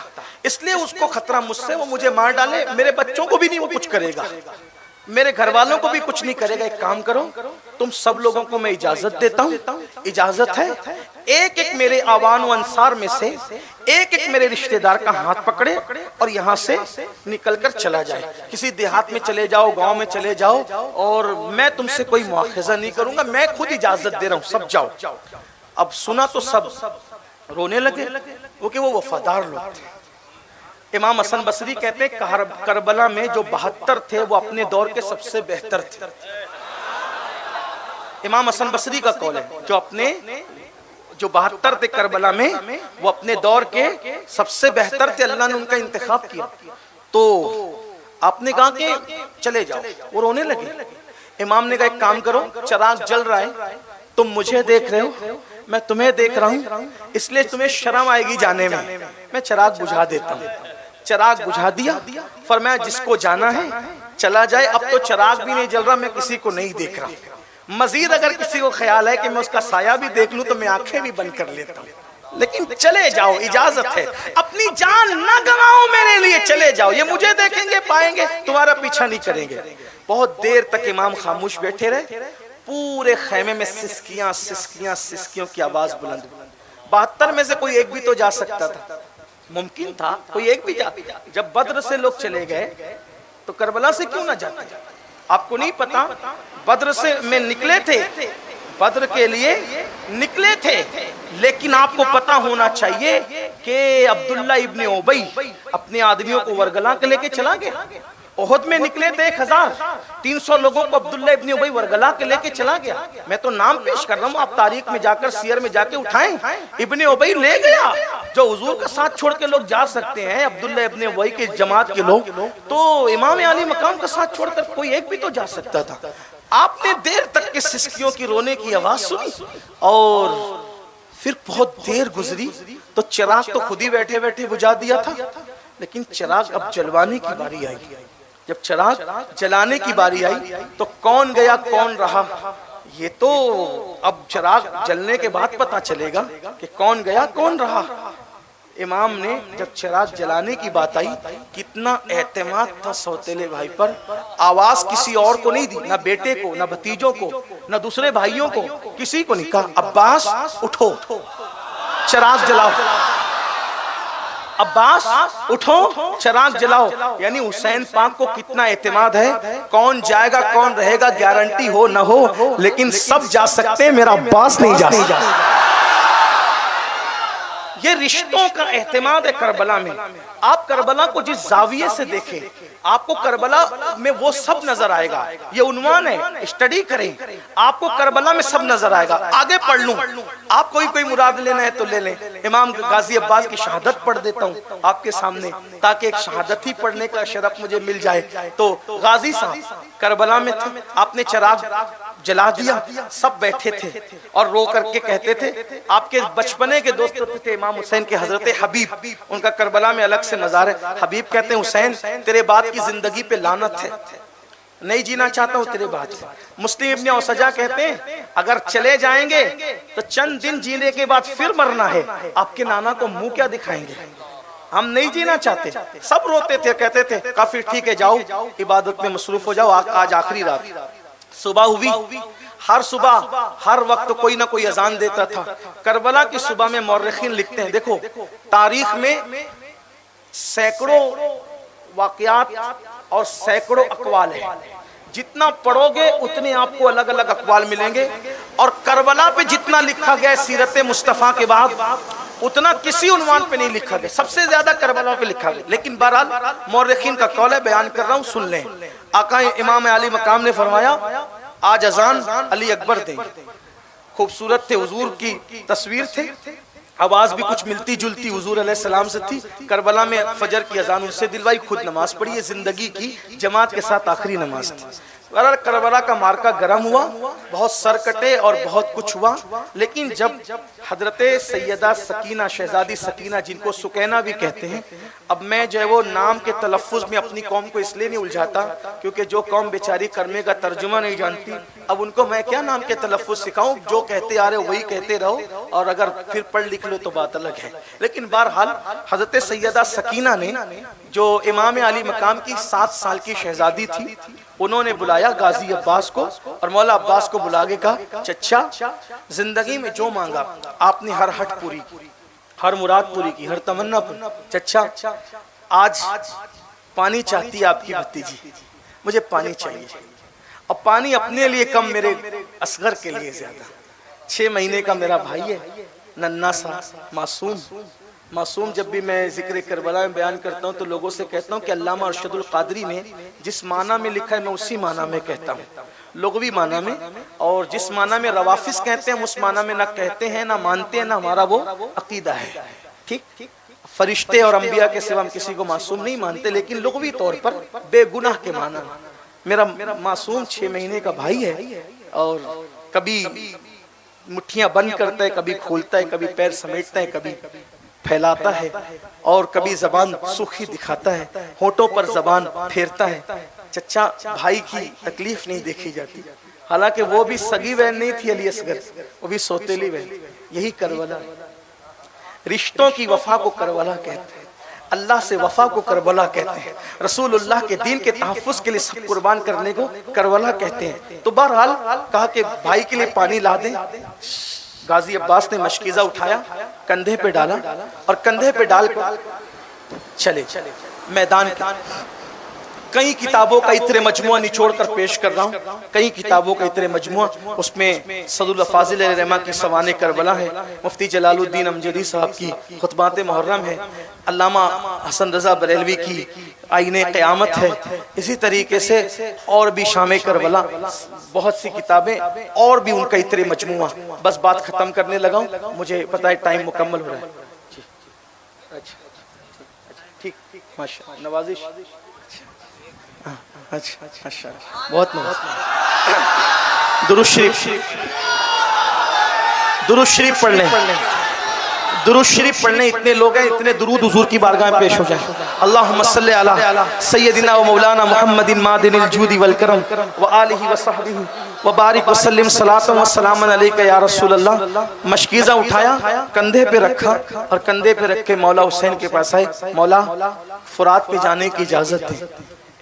اس لیے اس کو خطرہ مجھ سے، وہ مجھے مار ڈالے، میرے بچوں کو بھی نہیں وہ کچھ کرے گا، میرے گھر والوں کو بھی کچھ نہیں کرے گا۔ ایک کام کرو، تم سب لوگوں کو میں اجازت دیتا ہوں، اجازت ہے، ایک ایک میرے آوان و انصار میں سے ایک ایک میرے رشتہ دار کا ہاتھ پکڑے اور یہاں سے نکل کر چلا جائے، کسی دیہات میں چلے جاؤ، گاؤں میں چلے جاؤ، اور میں تم سے کوئی مواخذہ نہیں کروں گا، میں خود اجازت دے رہا ہوں، سب جاؤ۔ اب سنا تو سب رونے لگے، کیونکہ وہ وفادار لوگ تھے۔ امام حسن بصری کہتے ہیں کربلا میں جو 72 تھے وہ اپنے دور کے سب سے بہتر تھے۔ امام حسن بصری کا قول ہے جو 72 تھے کربلا میں وہ اپنے دور کے سب سے بہتر تھے، اللہ نے ان کا انتخاب کیا۔ تو آپ نے کہا کہ چلے جاؤ، وہ رونے لگے۔ امام نے کہا ایک کام کرو، چراغ جل رہا ہے، تم مجھے دیکھ رہے ہو، میں تمہیں دیکھ رہا ہوں، اس لیے تمہیں شرم آئے گی جانے میں چراغ بجھا دیتا ہوں۔ چراغ بجھا دیا، فرمایا جس کو جانا ہے چلا جائے، اب تو چراغ بھی نہیں جل رہا، میں کسی کو نہیں دیکھ رہا، مزید اگر کسی کو خیال ہے کہ میں اس کا سایہ بھی دیکھ لوں تو میں آنکھیں بھی بند کر لیتا ہوں، لیکن چلے جاؤ، اجازت ہے، اپنی جان نہ گنواؤ میرے لیے، چلے جاؤ، یہ مجھے دیکھیں گے، پائیں گے، تمہارا پیچھا نہیں کریں گے۔ بہت دیر تک امام خاموش بیٹھے رہے، پورے خیمے میں سسکیاں سسکیاں سسکیوں کی آواز بلند ہوئی۔ 72 میں سے کوئی ایک بھی تو جا سکتا تھا، ممکن تھا کوئی ایک بھی جاتا۔ جب بدر سے لوگ چلے گئے تو کربلا سے کیوں نہ جاتے؟ آپ کو نہیں پتا بدر سے میں نکلے تھے، بدر کے لیے نکلے تھے، لیکن آپ کو پتا ہونا چاہیے کہ عبداللہ ابن ابی اپنے آدمیوں کو ورگلا کے لے کے چلا گیا۔ احد میں نکلے تھے 1300 لوگوں کو عبداللہ ابن ابی ورگلا کے لے کے چلا گیا۔ میں تو نام پیش کر رہا ہوں، آپ تاریخ میں جا کر سیر میں جا کے اٹھائیں، ابن ابی لے گیا۔ جو حضور کا ساتھ چھوڑ کے لوگ جا سکتے ہیں، عبداللہ ابن ابی کے جماعت کے لوگ، تو امام علی مقام کا ساتھ چھوڑ کر کوئی ایک بھی تو جا سکتا تھا۔ آپ نے دیر تک کے سسکیوں کی رونے کی آواز سنی، اور پھر بہت دیر گزری تو چراغ تو خود ہی بیٹھے بیٹھے بجھا دیا تھا، لیکن چراغ اب جلوانے کی باری آئی۔ جب چراغ جلانے کی باری آئی تو کون گیا کون رہا، یہ تو اب چراغ جلنے کے بعد پتا چلے گا کہ کون گیا کون رہا۔ امام نے جب چراغ جلانے کی بات آئی، کتنا اعتماد تھا سوتیلے بھائی پر، آواز کسی اور کو نہیں دی، نہ بیٹے کو، نہ بھتیجوں کو، نہ دوسرے بھائیوں کو، کسی کو نہیں کہا عباس اٹھو چراغ جلاؤ، عباس اٹھو چراغ جلاؤ۔ یعنی حسین پاک کو کتنا اعتماد ہے، کون جائے گا کون رہے گا گارنٹی ہو نہ ہو، لیکن سب جا سکتے ہیں، میرا عباس نہیں جا سکتا۔ یہ رشتوں کا اعتماد ہے کربلا میں۔ آپ کربلا کو جس زاویے سے دیکھیں، آپ کو کربلا میں وہ سب نظر آئے گا۔ یہ عنوان ہے، اسٹڈی کریں، آپ کو کربلا میں سب نظر آئے گا۔ آگے پڑھ لوں، آپ کوئی مراد لینا ہے تو لے لیں۔ امام غازی عباس کی شہادت پڑھ دیتا ہوں آپ کے سامنے، تاکہ ایک شہادت ہی پڑھنے کا شرف مجھے مل جائے۔ تو غازی صاحب کربلا میں تھے، آپ نے چراغ جلا دیا، سب بیٹھے تھے اور رو کر کے کہتے تھے، آپ کے بچپنے کے دوست تھے امام حسین کے حضرت حبیب، ان کا کربلا میں الگ سے مزار ہے۔ حبیب کہتے ہیں حسین تیرے بعد کی زندگی پہ لعنت ہے، نہیں جینا چاہتا ہوں تیرے بعد۔ مسلم ابن اوسجا کہتے ہیں اگر چلے جائیں گے تو چند دن جینے کے بعد پھر مرنا ہے، آپ کے نانا کو منہ کیا دکھائیں گے، ہم نہیں جینا چاہتے۔ سب روتے تھے، کہتے تھے کافی ٹھیک ہے جاؤ عبادت میں مصروف ہو جاؤ، آج آخری رات۔ صبح ہوئی، ہر صبح ہر وقت کوئی نہ کوئی اذان دیتا تھا۔ کربلا کی صبح میں مورخین لکھتے ہیں، دیکھو تاریخ میں سینکڑوں واقعات اور سینکڑوں اقوال ہیں، جتنا پڑھو گے اتنے آپ کو الگ الگ اقوال ملیں گے، اور کربلا پہ جتنا لکھا گیا سیرت مصطفیٰ کے بعد اتنا کسی عنوان پہ نہیں لکھا گیا، سب سے زیادہ کربلا پہ لکھا گیا۔ لیکن بہرحال مورخین کا قول ہے، بیان کر رہا ہوں، سن لیں۔ آقا امام علی مقام نے فرمایا آج اذان علی اکبر دیں۔ خوبصورت تھے، حضور کی تصویر تھے، آواز بھی کچھ ملتی جلتی حضور علیہ السلام سے تھی۔ کربلا میں فجر کی اذان ان سے دلوائی، خود نماز پڑھی، زندگی کی جماعت کے ساتھ آخری نماز تھی۔ کربلا کا مارکا گرم ہوا، بہت سر کٹے اور بہت کچھ ہوا، لیکن جب حضرت سیدہ سکینہ، شہزادی سکینہ جن کو سکینہ بھی کہتے ہیں، اب میں جو ہے وہ نام کے تلفظ میں اپنی قوم کو اس لیے نہیں الجھاتا کیونکہ جو قوم بیچاری کرنے کا ترجمہ نہیں جانتی، اب ان کو میں کیا نام کے تلفظ سکھاؤں، جو کہتے آ رہے وہی کہتے رہو، اور اگر پھر پڑھ لکھ لو تو بات الگ ہے۔ لیکن بہرحال حضرت سیدہ سکینہ نے جو امام علی مقام کی 7 سال کی شہزادی تھی، انہوں نے بلایا غازی عباس کو اور مولا عباس کو بلا کے کہا چچا زندگی میں جو مانگا آپ نے ہر ہٹ پوری کی، ہر مراد پوری کی، ہر تمنا پوری، چچا آج پانی چاہتی ہے آپ کی بھتیجی، مجھے پانی چاہیے، اور پانی اپنے لیے کم میرے اصغر کے لیے زیادہ، 6 مہینے کا میرا بھائی ہے، ننھا سا معصوم۔ جب بھی میں ذکر کربلا میں بیان کرتا ہوں تو لوگوں سے کہتا ہوں کہ علامہ ارشد القادری نے جس معنی میں لکھا ہے میں اسی معنی میں کہتا ہوں، لغوی معنی میں، اور جس معنی میں روافظ کہتے ہیں اس معنی میں نہ کہتے ہیں نہ مانتے ہیں، نہ ہمارا وہ عقیدہ ہے، ٹھیک؟ فرشتے اور انبیاء کے سوا ہم کسی کو معصوم نہیں مانتے، لیکن لغوی طور پر بے گناہ کے معنی میرا معصوم 6 مہینے کا بھائی ہے، اور کبھی مٹھیاں بند کرتا ہے، کبھی کھولتا ہے، کبھی پیر سمیٹتا ہے، کبھی پھیلاتا ہے، اور کبھی زبان سوکھی دکھاتا ہے، ہونٹوں پر زبان پھیرتا ہے۔ چچا بھائی کی تکلیف نہیں دیکھی جاتی، حالانکہ وہ بھی سگی بہن نہیں تھی علی اصغر، وہ بھی سوتیلی بہن۔ یہی کربلا، رشتوں کی وفا کو کربلا کہتے ہیں، اللہ سے وفا کو کربلا کہتے ہیں، رسول اللہ کے دین کے تحفظ کے لیے سب قربان کرنے کو کربلا کہتے ہیں۔ تو بہرحال کہا کہ بھائی کے لیے پانی لا دیں۔ غازی عباس نے مشکیزہ اٹھایا، کندھے پہ ڈالا، اور کندھے پہ ڈال کر چلے میدان کے۔ کئی کتابوں کا اتر مجموعہ نچوڑ کر پیش کر رہا ہوں، کئی کتابوں کا اتر مجموعہ، اس میں صدر الافاضل علیہ الرحمہ کی سوانح کربلا ہے، مفتی جلال الدین امجدی صاحب کی خطبات محرم ہے، علامہ حسن رضا بریلوی کی آئین قیامت ہے، اسی طریقے سے اور بھی شام کربلا بہت سی کتابیں، اور بھی ان کا اتر مجموعہ۔ بس بات ختم کرنے لگا ہوں، مجھے پتہ ہے ٹائم مکمل ہو رہا ہے۔ ٹھیک، ماشاءاللہ، نوازش، اچھا، بہت درود شریف، درود شریف پڑھ لیں، درود شریف پڑھنے اتنے لوگ ہیں، اتنے درود حضور کی بارگاہ میں پیش ہو جائیں۔ اللہم صلی علی سیدنا و مولانا محمد معدن الجود والکرم وآلہ وصحبہ وبارک وسلم صلاۃ و سلام علیک یا رسول اللہ۔ مشکیزہ اٹھایا، کندھے پہ رکھا، اور کندھے پہ رکھ کے مولا حسین کے پاس آئے، مولا فرات پہ جانے کی اجازت دے۔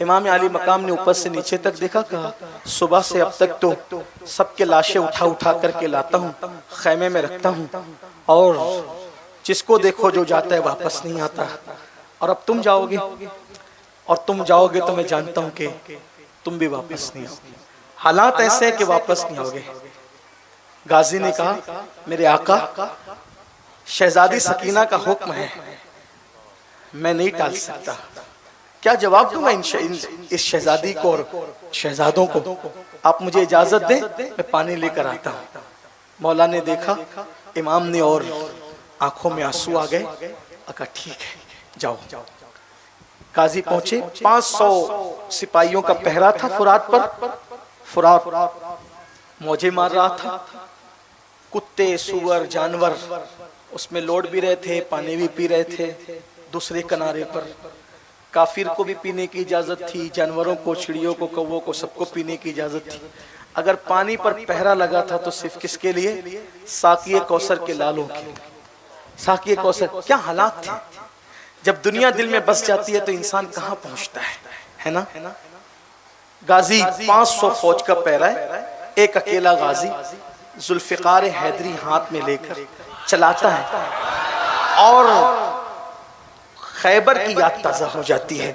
امام علی مقام نے اوپر سے نیچے تک دیکھا، کہا صبح سے اب تک تو سب کے لاشیں اٹھا کر کے لاتا ہوں، خیمے میں رکھتا ہوں، اور جس کو دیکھو جو جاتا ہے واپس نہیں آتا، اور اب تم جاؤ گے، اور تم جاؤ گے تو میں جانتا ہوں کہ تم بھی واپس نہیں آؤ گے، حالات ایسے ہیں کہ واپس نہیں آؤ گے۔ غازی نے کہا میرے آقا شہزادی سکینہ کا حکم ہے، میں نہیں ٹال سکتا، کیا جواب دوں میں اس شہزادی کو اور شہزادوں کو؟ آپ مجھے اجازت دیں، میں پانی لے کر آتا ہوں۔ مولا نے دیکھا امام نے، اور آنکھوں میں آنسو آ گئے، کہا ٹھیک ہے جاؤ۔ قاضی پہنچے، 500 سپاہیوں کا پہرا تھا فرات پر، فرات موجے مار رہا تھا، کتے سور جانور اس میں لوٹ بھی رہے تھے، پانی بھی پی رہے تھے۔ دوسرے کنارے پر کافر کو بھی پینے کی اجازت تھی، جانوروں کو، چڑیوں کو، کووں کو، سب کو پینے کی اجازت تھی۔ اگر پانی پر پہرا لگا تھا تو صرف کس کے لیے؟ ساقی کوثر کے لالوں کے، ساقی کوثر۔ کیا حالات تھے! جب دنیا دل میں بس جاتی ہے تو انسان کہاں پہنچتا ہے نا؟ غازی 500 فوج کا پہرا ہے، ایک اکیلا غازی ذوالفقار حیدری ہاتھ میں لے کر چلاتا ہے، اور خیبر کی یاد تازہ ہو جاتی ہے۔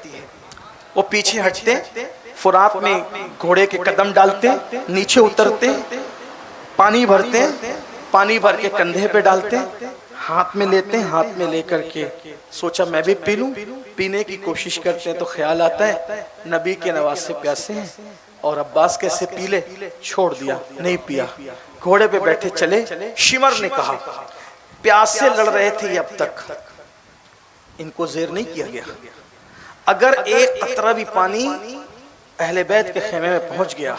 وہ پیچھے ہٹتے، فرات میں گھوڑے کے قدم ڈالتے، نیچے اترتے، پانی بھرتے، پانی بھر کے کندھے پہ ڈالتے، ہاتھ میں لیتے، ہاتھ میں لے کر کے سوچا میں بھی پی لوں، پینے کی کوشش کرتے ہیں تو خیال آتا ہے نبی کے نواسے پیاسے ہیں، اور عباس کیسے پی لے، چھوڑ دیا، نہیں پیا۔ گھوڑے پہ بیٹھے چلے، شمر نے کہا پیاس سے لڑ رہے تھے اب تک، ان کو زیر نہیں کیا گیا، اگر ایک قطرہ بھی پانی اہل بیت کے خیمے میں پہنچ گیا،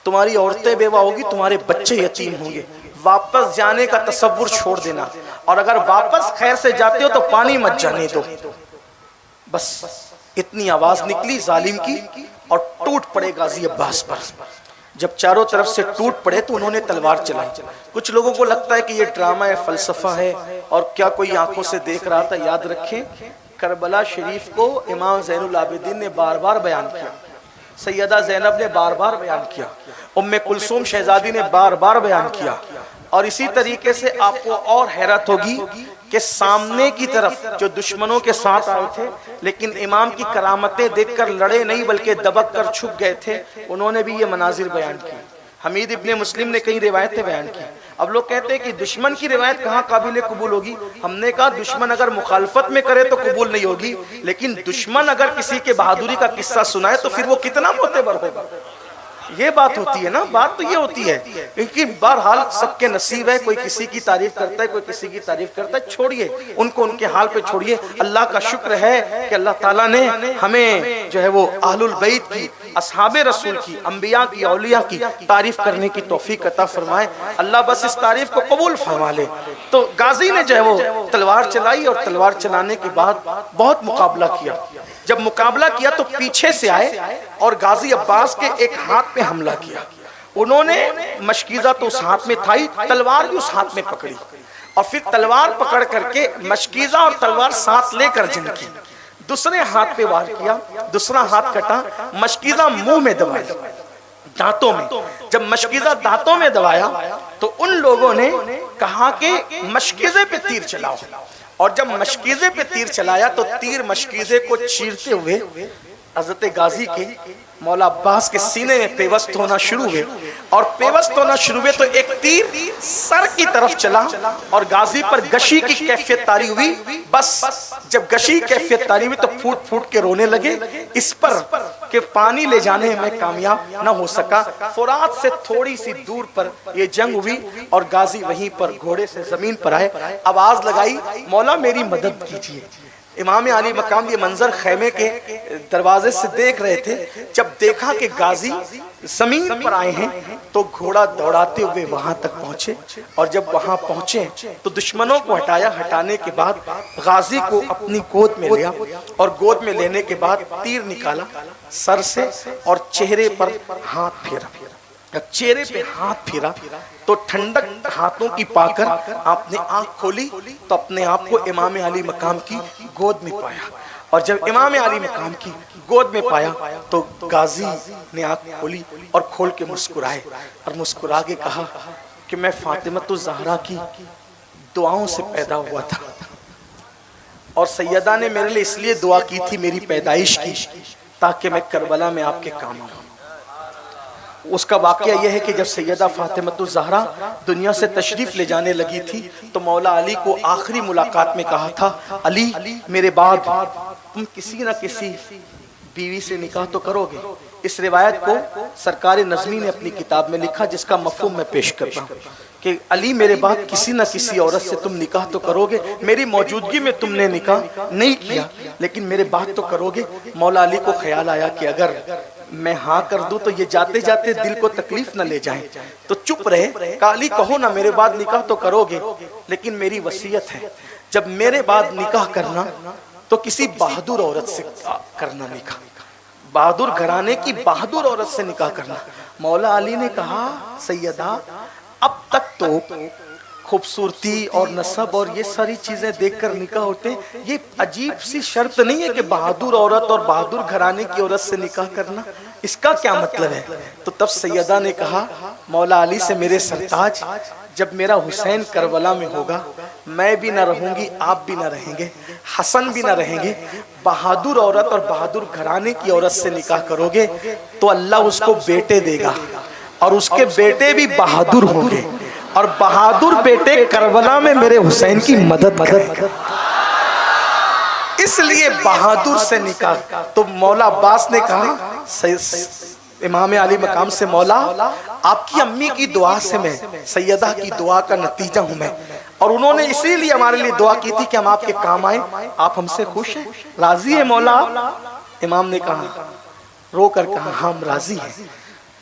تمہاری عورتیں بیوہ ہوگی، تمہارے بچے یتیم ہوں گے، واپس جانے کا تصور چھوڑ دینا، اور اگر واپس خیر سے جاتے ہو تو پانی مت جانے دو۔ بس اتنی آواز نکلی ظالم کی، اور ٹوٹ پڑے غازی عباس پر۔ جب چاروں طرف سے ٹوٹ پڑے تو انہوں نے تلوار چلائی۔ کچھ لوگوں کو لگتا ہے کہ یہ ڈرامہ ہے، فلسفہ ہے، اور کیا کوئی آنکھوں سے دیکھ رہا تھا؟ یاد رکھیں کربلا شریف کو امام زین العابدین نے بار بار بیان کیا، سیدہ زینب نے بار بار بیان کیا، ام کلثوم شہزادی نے بار بار بیان کیا، اور اسی طریقے سے آپ کو اور حیرت ہوگی کہ سامنے کی طرف جو دشمنوں کے ساتھ آئے تھے لیکن امام کی کرامتیں دیکھ کر لڑے نہیں بلکہ دبک کر چھپ گئے تھے، انہوں نے بھی یہ مناظر بیان کی۔ حمید ابن مسلم نے کئی روایتیں بیان کی۔ اب لوگ کہتے ہیں کہ دشمن کی روایت کہاں قابل قبول ہوگی؟ ہم نے کہا دشمن اگر مخالفت میں کرے تو قبول نہیں ہوگی، لیکن دشمن اگر کسی کے بہادری کا قصہ سنائے تو پھر وہ کتنا معتبر ہوگا؟ یہ بات ہوتی ہے نا، بات تو یہ ہوتی ہے، کیونکہ بہرحال سب کے نصیب ہے، کوئی کسی کی تعریف کرتا ہے، کوئی کسی کی تعریف کرتا ہے، چھوڑیے ان کو ان کے حال پہ چھوڑیے۔ اللہ کا شکر ہے کہ اللہ تعالیٰ نے ہمیں جو ہے وہ اہل البیت کی، اصحاب رسول کی، انبیاء کی، اولیاء کی تعریف کرنے کی توفیق عطا فرمائے۔ اللہ بس اس تعریف کو قبول فرما لے۔ تو غازی نے جو ہے وہ تلوار چلائی، اور تلوار چلانے کے بعد بہت مقابلہ کیا۔ جب مقابلہ کیا تو پیچھے سے آئے اور غازی عباس کے ایک ہاتھ پہ حملہ کیا۔ انہوں نے مشکیزہ تو اس ہاتھ میں تھا ہی، تلوار بھی اس ہاتھ میں پکڑی، اور پھر تلوار پکڑ کر کے مشکیزہ اور تلوار ساتھ لے کر جنگ کی۔ دوسرے ہاتھ پہ وار کیا، دوسرا ہاتھ کٹا، مشکیزہ منہ میں دبایا، دانتوں میں۔ جب مشکیزہ دانتوں میں دبایا تو ان لوگوں نے کہا کہ مشکیزے پہ تیر چلاؤ، اور جب مشکیزے پہ تیر چلایا تو تیر مشکیزے کو چیرتے ہوئے حضرت غازی کے مولا عباس کے سینے میں پیوست ہونا شروع ہوئے، اور پیوست ہونا شروع ہوئے تو ایک تیر سر کی طرف چلا اور غازی پر گشی کی کیفیت طاری ہوئی۔ بس جب گشی کیفیت طاری ہوئی تو پھوٹ پھوٹ کے رونے لگے، اس پر کہ پانی لے جانے میں کامیاب نہ ہو سکا۔ فرات سے تھوڑی سی دور پر یہ جنگ ہوئی، اور غازی وہیں پر گھوڑے سے زمین پر آئے، آواز لگائی مولا میری مدد کیجیے۔ امام علی مقام یہ منظر خیمے کے دروازے سے دیکھ رہے تھے۔ جب دیکھا کہ غازی زمین پر آئے ہیں تو گھوڑا دوڑاتے ہوئے وہاں تک پہنچے، اور جب وہاں پہنچے تو دشمنوں کو ہٹایا۔ ہٹانے کے بعد غازی کو اپنی گود میں لیا، اور گود میں لینے کے بعد تیر نکالا سر سے اور چہرے پر ہاتھ پھیرا۔ چہرے پہ ہاتھ پھیرا تو ٹھنڈک ہاتھوں کی پا کر آپ نے آنکھ کھولی تو اپنے آپ کو امام علی مقام کی گود میں پایا، اور جب امام علی مقام کی گود میں پایا تو غازی نے آنکھ کھولی اور کھول کے مسکرائے، اور مسکرا کے کہا کہ میں فاطمۃ الزہرا کی دعاؤں سے پیدا ہوا تھا، اور سیدہ نے میرے لیے اس لیے دعا کی تھی میری پیدائش کی تاکہ میں کربلا میں آپ کے کام آؤں۔ اس کا واقعہ یہ ہے کہ جب سیدہ فاطمۃ الزہرا دنیا سے تشریف لے جانے لگی تھی تو مولا علی کو آخری ملاقات میں کہا تھا، علی میرے بعد تم کسی نہ کسی بیوی سے نکاح تو کرو گے۔ اس روایت کو سرکار نظمی نے اپنی کتاب میں لکھا، جس کا مفہوم میں پیش کرتا ہوں کہ علی میرے بعد کسی نہ کسی عورت سے تم نکاح تو کرو گے، میری موجودگی میں تم نے نکاح نہیں کیا لیکن میرے بعد تو کرو گے۔ مولا علی کو خیال آیا کہ اگر میں ہاں کر دوں تو یہ جاتے جاتے دل کو تکلیف نہ لے جائیں، تو چپ رہے۔ کہ علی کہو نا میرے بعد نکاح تو کرو گے، لیکن میری وصیت ہے جب میرے بعد نکاح کرنا تو کسی بہادر عورت سے کرنا نکاح، بہادر گھرانے کی بہادر عورت سے نکاح کرنا۔ مولا علی نے کہا سیدہ اب تک تو خوبصورتی اور نسب اور یہ ساری چیزیں دیکھ کر نکاح ہوتے ہیں، یہ عجیب سی شرط نہیں ہے کہ بہادر عورت اور بہادر گھرانے کی عورت سے نکاح کرنا، اس کا کیا مطلب ہے؟ تو تب سیدہ نے کہا مولا علی سے میرے سرتاج جب میرا حسین کربلا میں ہوگا میں بھی نہ رہوں گی، آپ بھی نہ رہیں گے، حسن بھی نہ رہیں گے، بہادر عورت اور بہادر گھرانے کی عورت سے نکاح کرو گے تو اللہ اس کو بیٹے دے گا، اور اس کے بیٹے بھی بہادر ہوں گے، اور بہادر بیٹے کربلا میں میرے حسین کی مدد کریں گے، اس لیے بہادر سے نکاح۔ تو مولا عباس نے کہا امام علی مقام سے، مولا آپ کی امی کی دعا سے میں سیدہ کی دعا کا نتیجہ ہوں میں، اور انہوں نے اسی لیے ہمارے لیے دعا کی تھی کہ ہم آپ کے کام آئیں، آپ ہم سے خوش ہیں، راضی ہیں مولا؟ امام نے کہا رو کر کہا ہم راضی ہیں،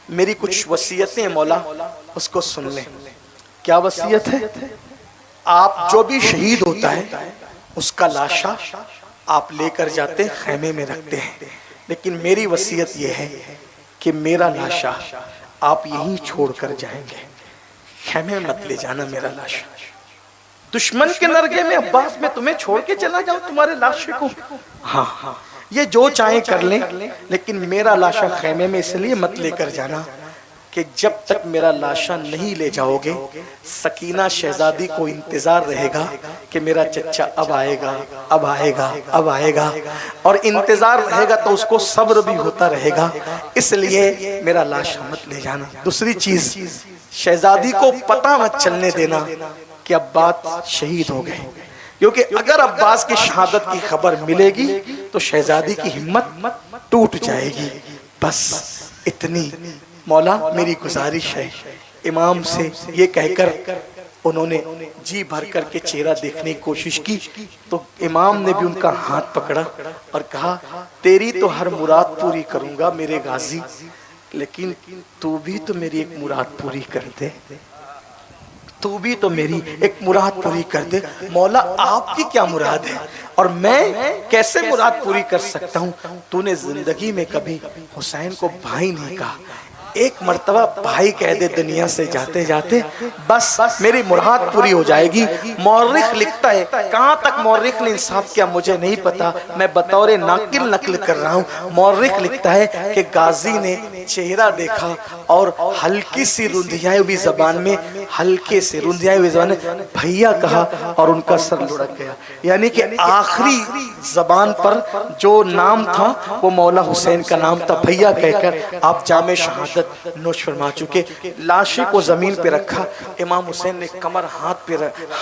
میری کچھ وصیتیں مولا اس کو سن لیں۔ کیا وصیت ہے؟ آپ جو بھی شہید ہوتا ہے اس کا لاشا آپ لے کر جاتے خیمے میں رکھتے ہیں، لیکن میری وصیت یہ ہے کہ میرا لاشا آپ یہیں چھوڑ کر جائیں گے، خیمے میں مت لے جانا میرا لاشا۔ دشمن کے نرگے میں عباس میں تمہیں چھوڑ کے چلا جاؤں تمہارے لاشے کو؟ ہاں یہ جو چاہیں کر لیں، لیکن میرا لاشا خیمے میں اس لیے مت لے کر جانا کہ جب تک میرا لاشا نہیں لے جاؤ گے سکینہ شہزادی کو انتظار رہے گا کہ میرا چچا اب آئے گا، اب آئے گا، اب آئے گا، اور انتظار رہے گا تو اس کو صبر بھی ہوتا رہے گا، اس لیے میرا لاشا مت لے جانا۔ دوسری چیز، شہزادی کو پتہ مت چلنے دینا کہ عباس شہید ہو گئے، کیونکہ اگر عباس کی شہادت کی خبر ملے گی تو شہزادی کی ہمت ٹوٹ جائے گی۔ بس اتنی مولا میری گزارش ہے۔ امام سے یہ کہہ کر انہوں نے جی بھر کر کے چہرہ دیکھنے کی کوشش کی تو امام نے بھی ان کا ہاتھ پکڑا اور کہا تیری تو ہر مراد پوری کروں گا میرے غازی، لیکن تو بھی تو میری ایک مراد پوری کر دے، تو بھی تو میری ایک مراد پوری کر دے۔ مولا آپ کی کیا مراد ہے اور میں کیسے مراد پوری کر سکتا ہوں؟ تو نے زندگی میں کبھی حسین کو بھائی نہیں کہا، ایک مرتبہ بھائی کہہ دے دنیا سے جاتے جاتے، بس میری مراد پوری ہو جائے گی۔ مورخ لکھتا ہے، کہاں تک مورخ نے انصاف کیا مجھے نہیں پتا، میں بطور ناقل نقل کر رہا ہوں۔ مورخ لکھتا ہے کہ غازی نے چہرہ دیکھا اور ہلکی سی رندھیائی ہوئی زبان میں، ہلکے سے رندھیائی ہوئی زبان میں بھیا کہا اور ان کا سر لڑک گیا، یعنی کہ آخری زبان پر جو نام تھا وہ مولا حسین کا نام تھا۔ بھیا کہہ کر آپ جام شہادت نوش فرما چکے۔ لاشے کو زمین پہ رکھا، امام حسین نے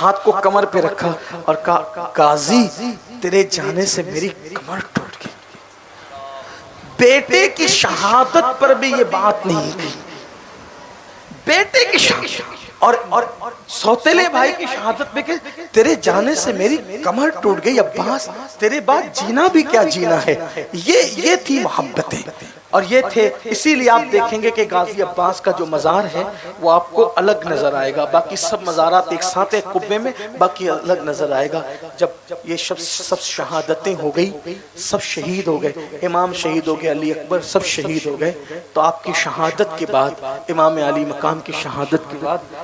ہاتھ کو کمر پہ رکھا اور کہا غازی تیرے جانے سے میری کمر ٹوٹ گئی۔ بیٹے کی شہادت پر بھی یہ بات نہیں تھی، بیٹے کی شہادت اور سوتیلے بھائی کی شہادت میں کہ تیرے جانے سے میری کمر ٹوٹ گئی، عباس تیرے بعد جینا بھی کیا جینا ہے۔ یہ تھی محبتیں اور یہ تھے، اسی لیے آپ دیکھیں گے کہ غازی عباس کا جو مزار ہے وہ آپ کو الگ نظر آئے گا، باقی سب مزارات ایک ساتھ ایک قبے میں، باقی الگ نظر آئے گا۔ جب یہ سب شہادتیں ہو گئی، سب شہید ہو گئے، امام شہید ہو گئے، علی اکبر سب شہید ہو گئے، تو آپ کی شہادت کے بعد، امام علی مقام کی شہادت کے بعد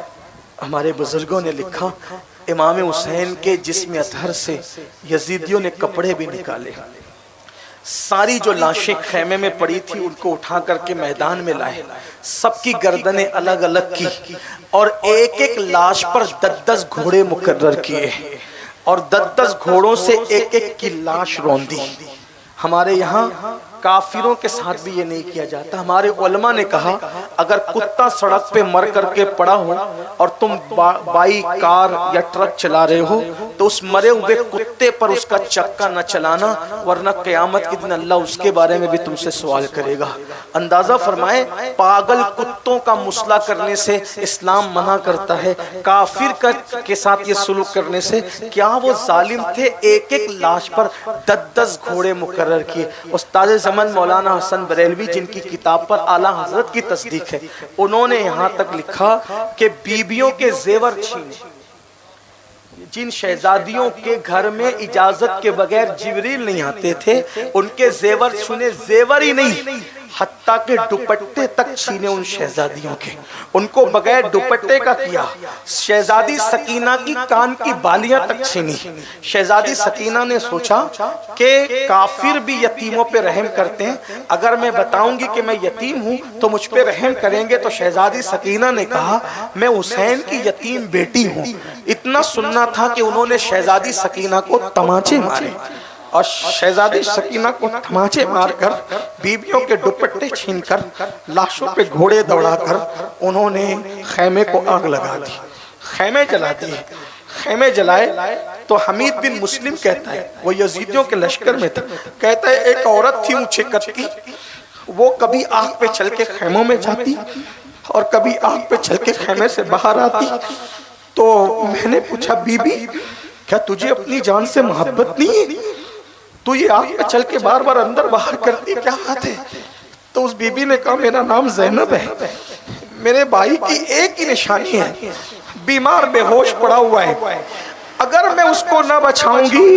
ہمارے بزرگوں نے لکھا امام حسین کے جسم اطہر سے یزیدیوں نے کپڑے بھی نکالے، ساری جو لاشیں خیمے میں پڑی تھی ان کو اٹھا کر کے میدان میں لائے، سب کی گردنیں الگ الگ کی اور ایک ایک لاش پر 10 گھوڑے مقرر کیے اور 10 گھوڑوں سے ایک ایک کی لاش روندی۔ ہمارے یہاں کافروں کے ساتھ بھی یہ نہیں کیا جاتا۔ ہمارے علماء نے کہا اگر کتا سڑک پہ مر کر کے پڑا ہو اور تم بائی کار یا ٹرک چلا رہے ہو تو اس مرے ہوئے کتے پر اس کا چکا نہ چلانا، ورنہ قیامت کے دن اللہ اس کے بارے میں بھی تم سے سوال کرے گا۔ اندازہ فرمائے پاگل کتوں کا مسئلہ کرنے سے اسلام منع کرتا ہے، کافر کے ساتھ یہ سلوک کرنے سے۔ کیا وہ ظالم تھے؟ ایک ایک لاش پر 10 گھوڑے مقرر کیے۔ استاد زمن مولانا حسن بریلوی جن کی کتاب پر اعلیٰ حضرت کی تصدیق ہے، انہوں نے یہاں تک لکھا کہ بیویوں کے زیور چھینے، جن شہزادیوں کے گھر میں اجازت کے بغیر جبریل نہیں آتے تھے ان کے زیور چھینے، زیور ہی نہیں حتیٰ کہ دوپٹے تک چھینے ان شہزادیوں کے، ان کو بغیر دوپٹے کا کیا۔ شہزادی سکینہ کی کان کی بالیاں تک چھینی۔ شہزادی سکینہ نے سوچا کہ کافر بھی یتیموں پہ رحم کرتے ہیں، اگر میں بتاؤں گی کہ میں یتیم ہوں تو مجھ پہ رحم کریں گے، تو شہزادی سکینہ نے کہا میں حسین کی یتیم بیٹی ہوں۔ اتنا سننا تھا کہ انہوں نے شہزادی سکینہ کو تماچے مارے اور شہزادی سکینہ کو تماچے مار کر بیویوں کے دوپٹے چھین کر لاشوں پہ گھوڑے دوڑا کر انہوں نے خیمے کو آگ لگا دی، خیمے جلا دیے۔ خیمے جلائے تو حمید بن مسلم کہتا ہے، وہ یزیدیوں کے لشکر میں تھا، کہتا ہے ایک عورت تھی اونچے قد کی، وہ کبھی آگ پہ چل کے خیموں میں جاتی اور کبھی آگ پہ چل کے خیمے سے باہر آتی۔ تو میں نے پوچھا بی بی کیا تجھے اپنی جان سے محبت نہیں ہے؟ تو یہ آگ پہ چل کے بار بار اندر باہر کرتی، کیا بات ہے؟ تو اس بی بی نے کہا میرا نام زینب ہے، میرے بھائی کی ایک ہی نشانی ہے، بیمار بے ہوش پڑا ہوا ہے، اگر میں اس کو نہ بچاؤں گی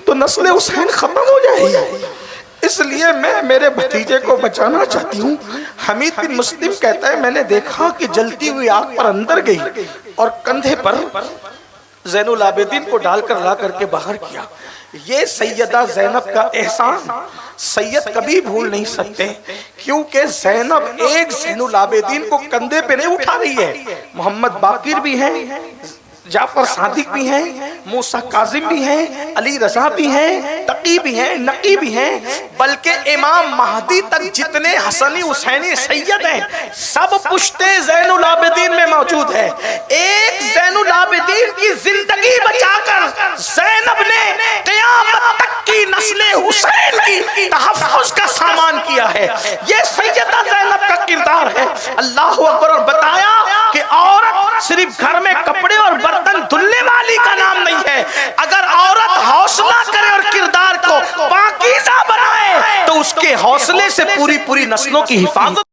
تو نسل حسین ختم ہو جائے گی، اس لیے میں میرے بھتیجے کو بچانا چاہتی ہوں۔ حمید بن مسلم کہتا ہے میں نے دیکھا کہ جلتی ہوئی آگ پر اندر گئی اور کندھے پر زین العابدین کو ڈال کر لا کر کے باہر کیا۔ یہ سیدہ زینب کا احسان سید کبھی بھول نہیں سکتے، کیونکہ زینب ایک زین العابدین کو کندھے پہ نہیں اٹھا رہی ہے، محمد باقر بھی ہیں، جعفر صادق بھی ہیں، موسیٰ کاظم بھی ہیں، علی رضا بھی ہیں، تقی بھی ہیں، نقی بھی ہیں، بلکہ امام مہدی تک جتنے حسنی حسینی سید ہیں سب پشتے زین العابدین میں موجود ہے۔ ایک زین العابدین کی زندگی بچا کر زینب نے قیامت تک کی نسل حسین کی تحفظ کا سامان کیا ہے۔ یہ سیدہ زینب کا کردار ہے۔ اللہ اکبر۔ اور بتایا کہ عورت صرف گھر میں کپڑے اور برتن دھلنے والی کا نام نہیں ہے، اگر عورت حوصلہ کرے اور کردار کو پاکیزہ بنائے تو اس کے حوصلے سے پوری نسلوں کی حفاظت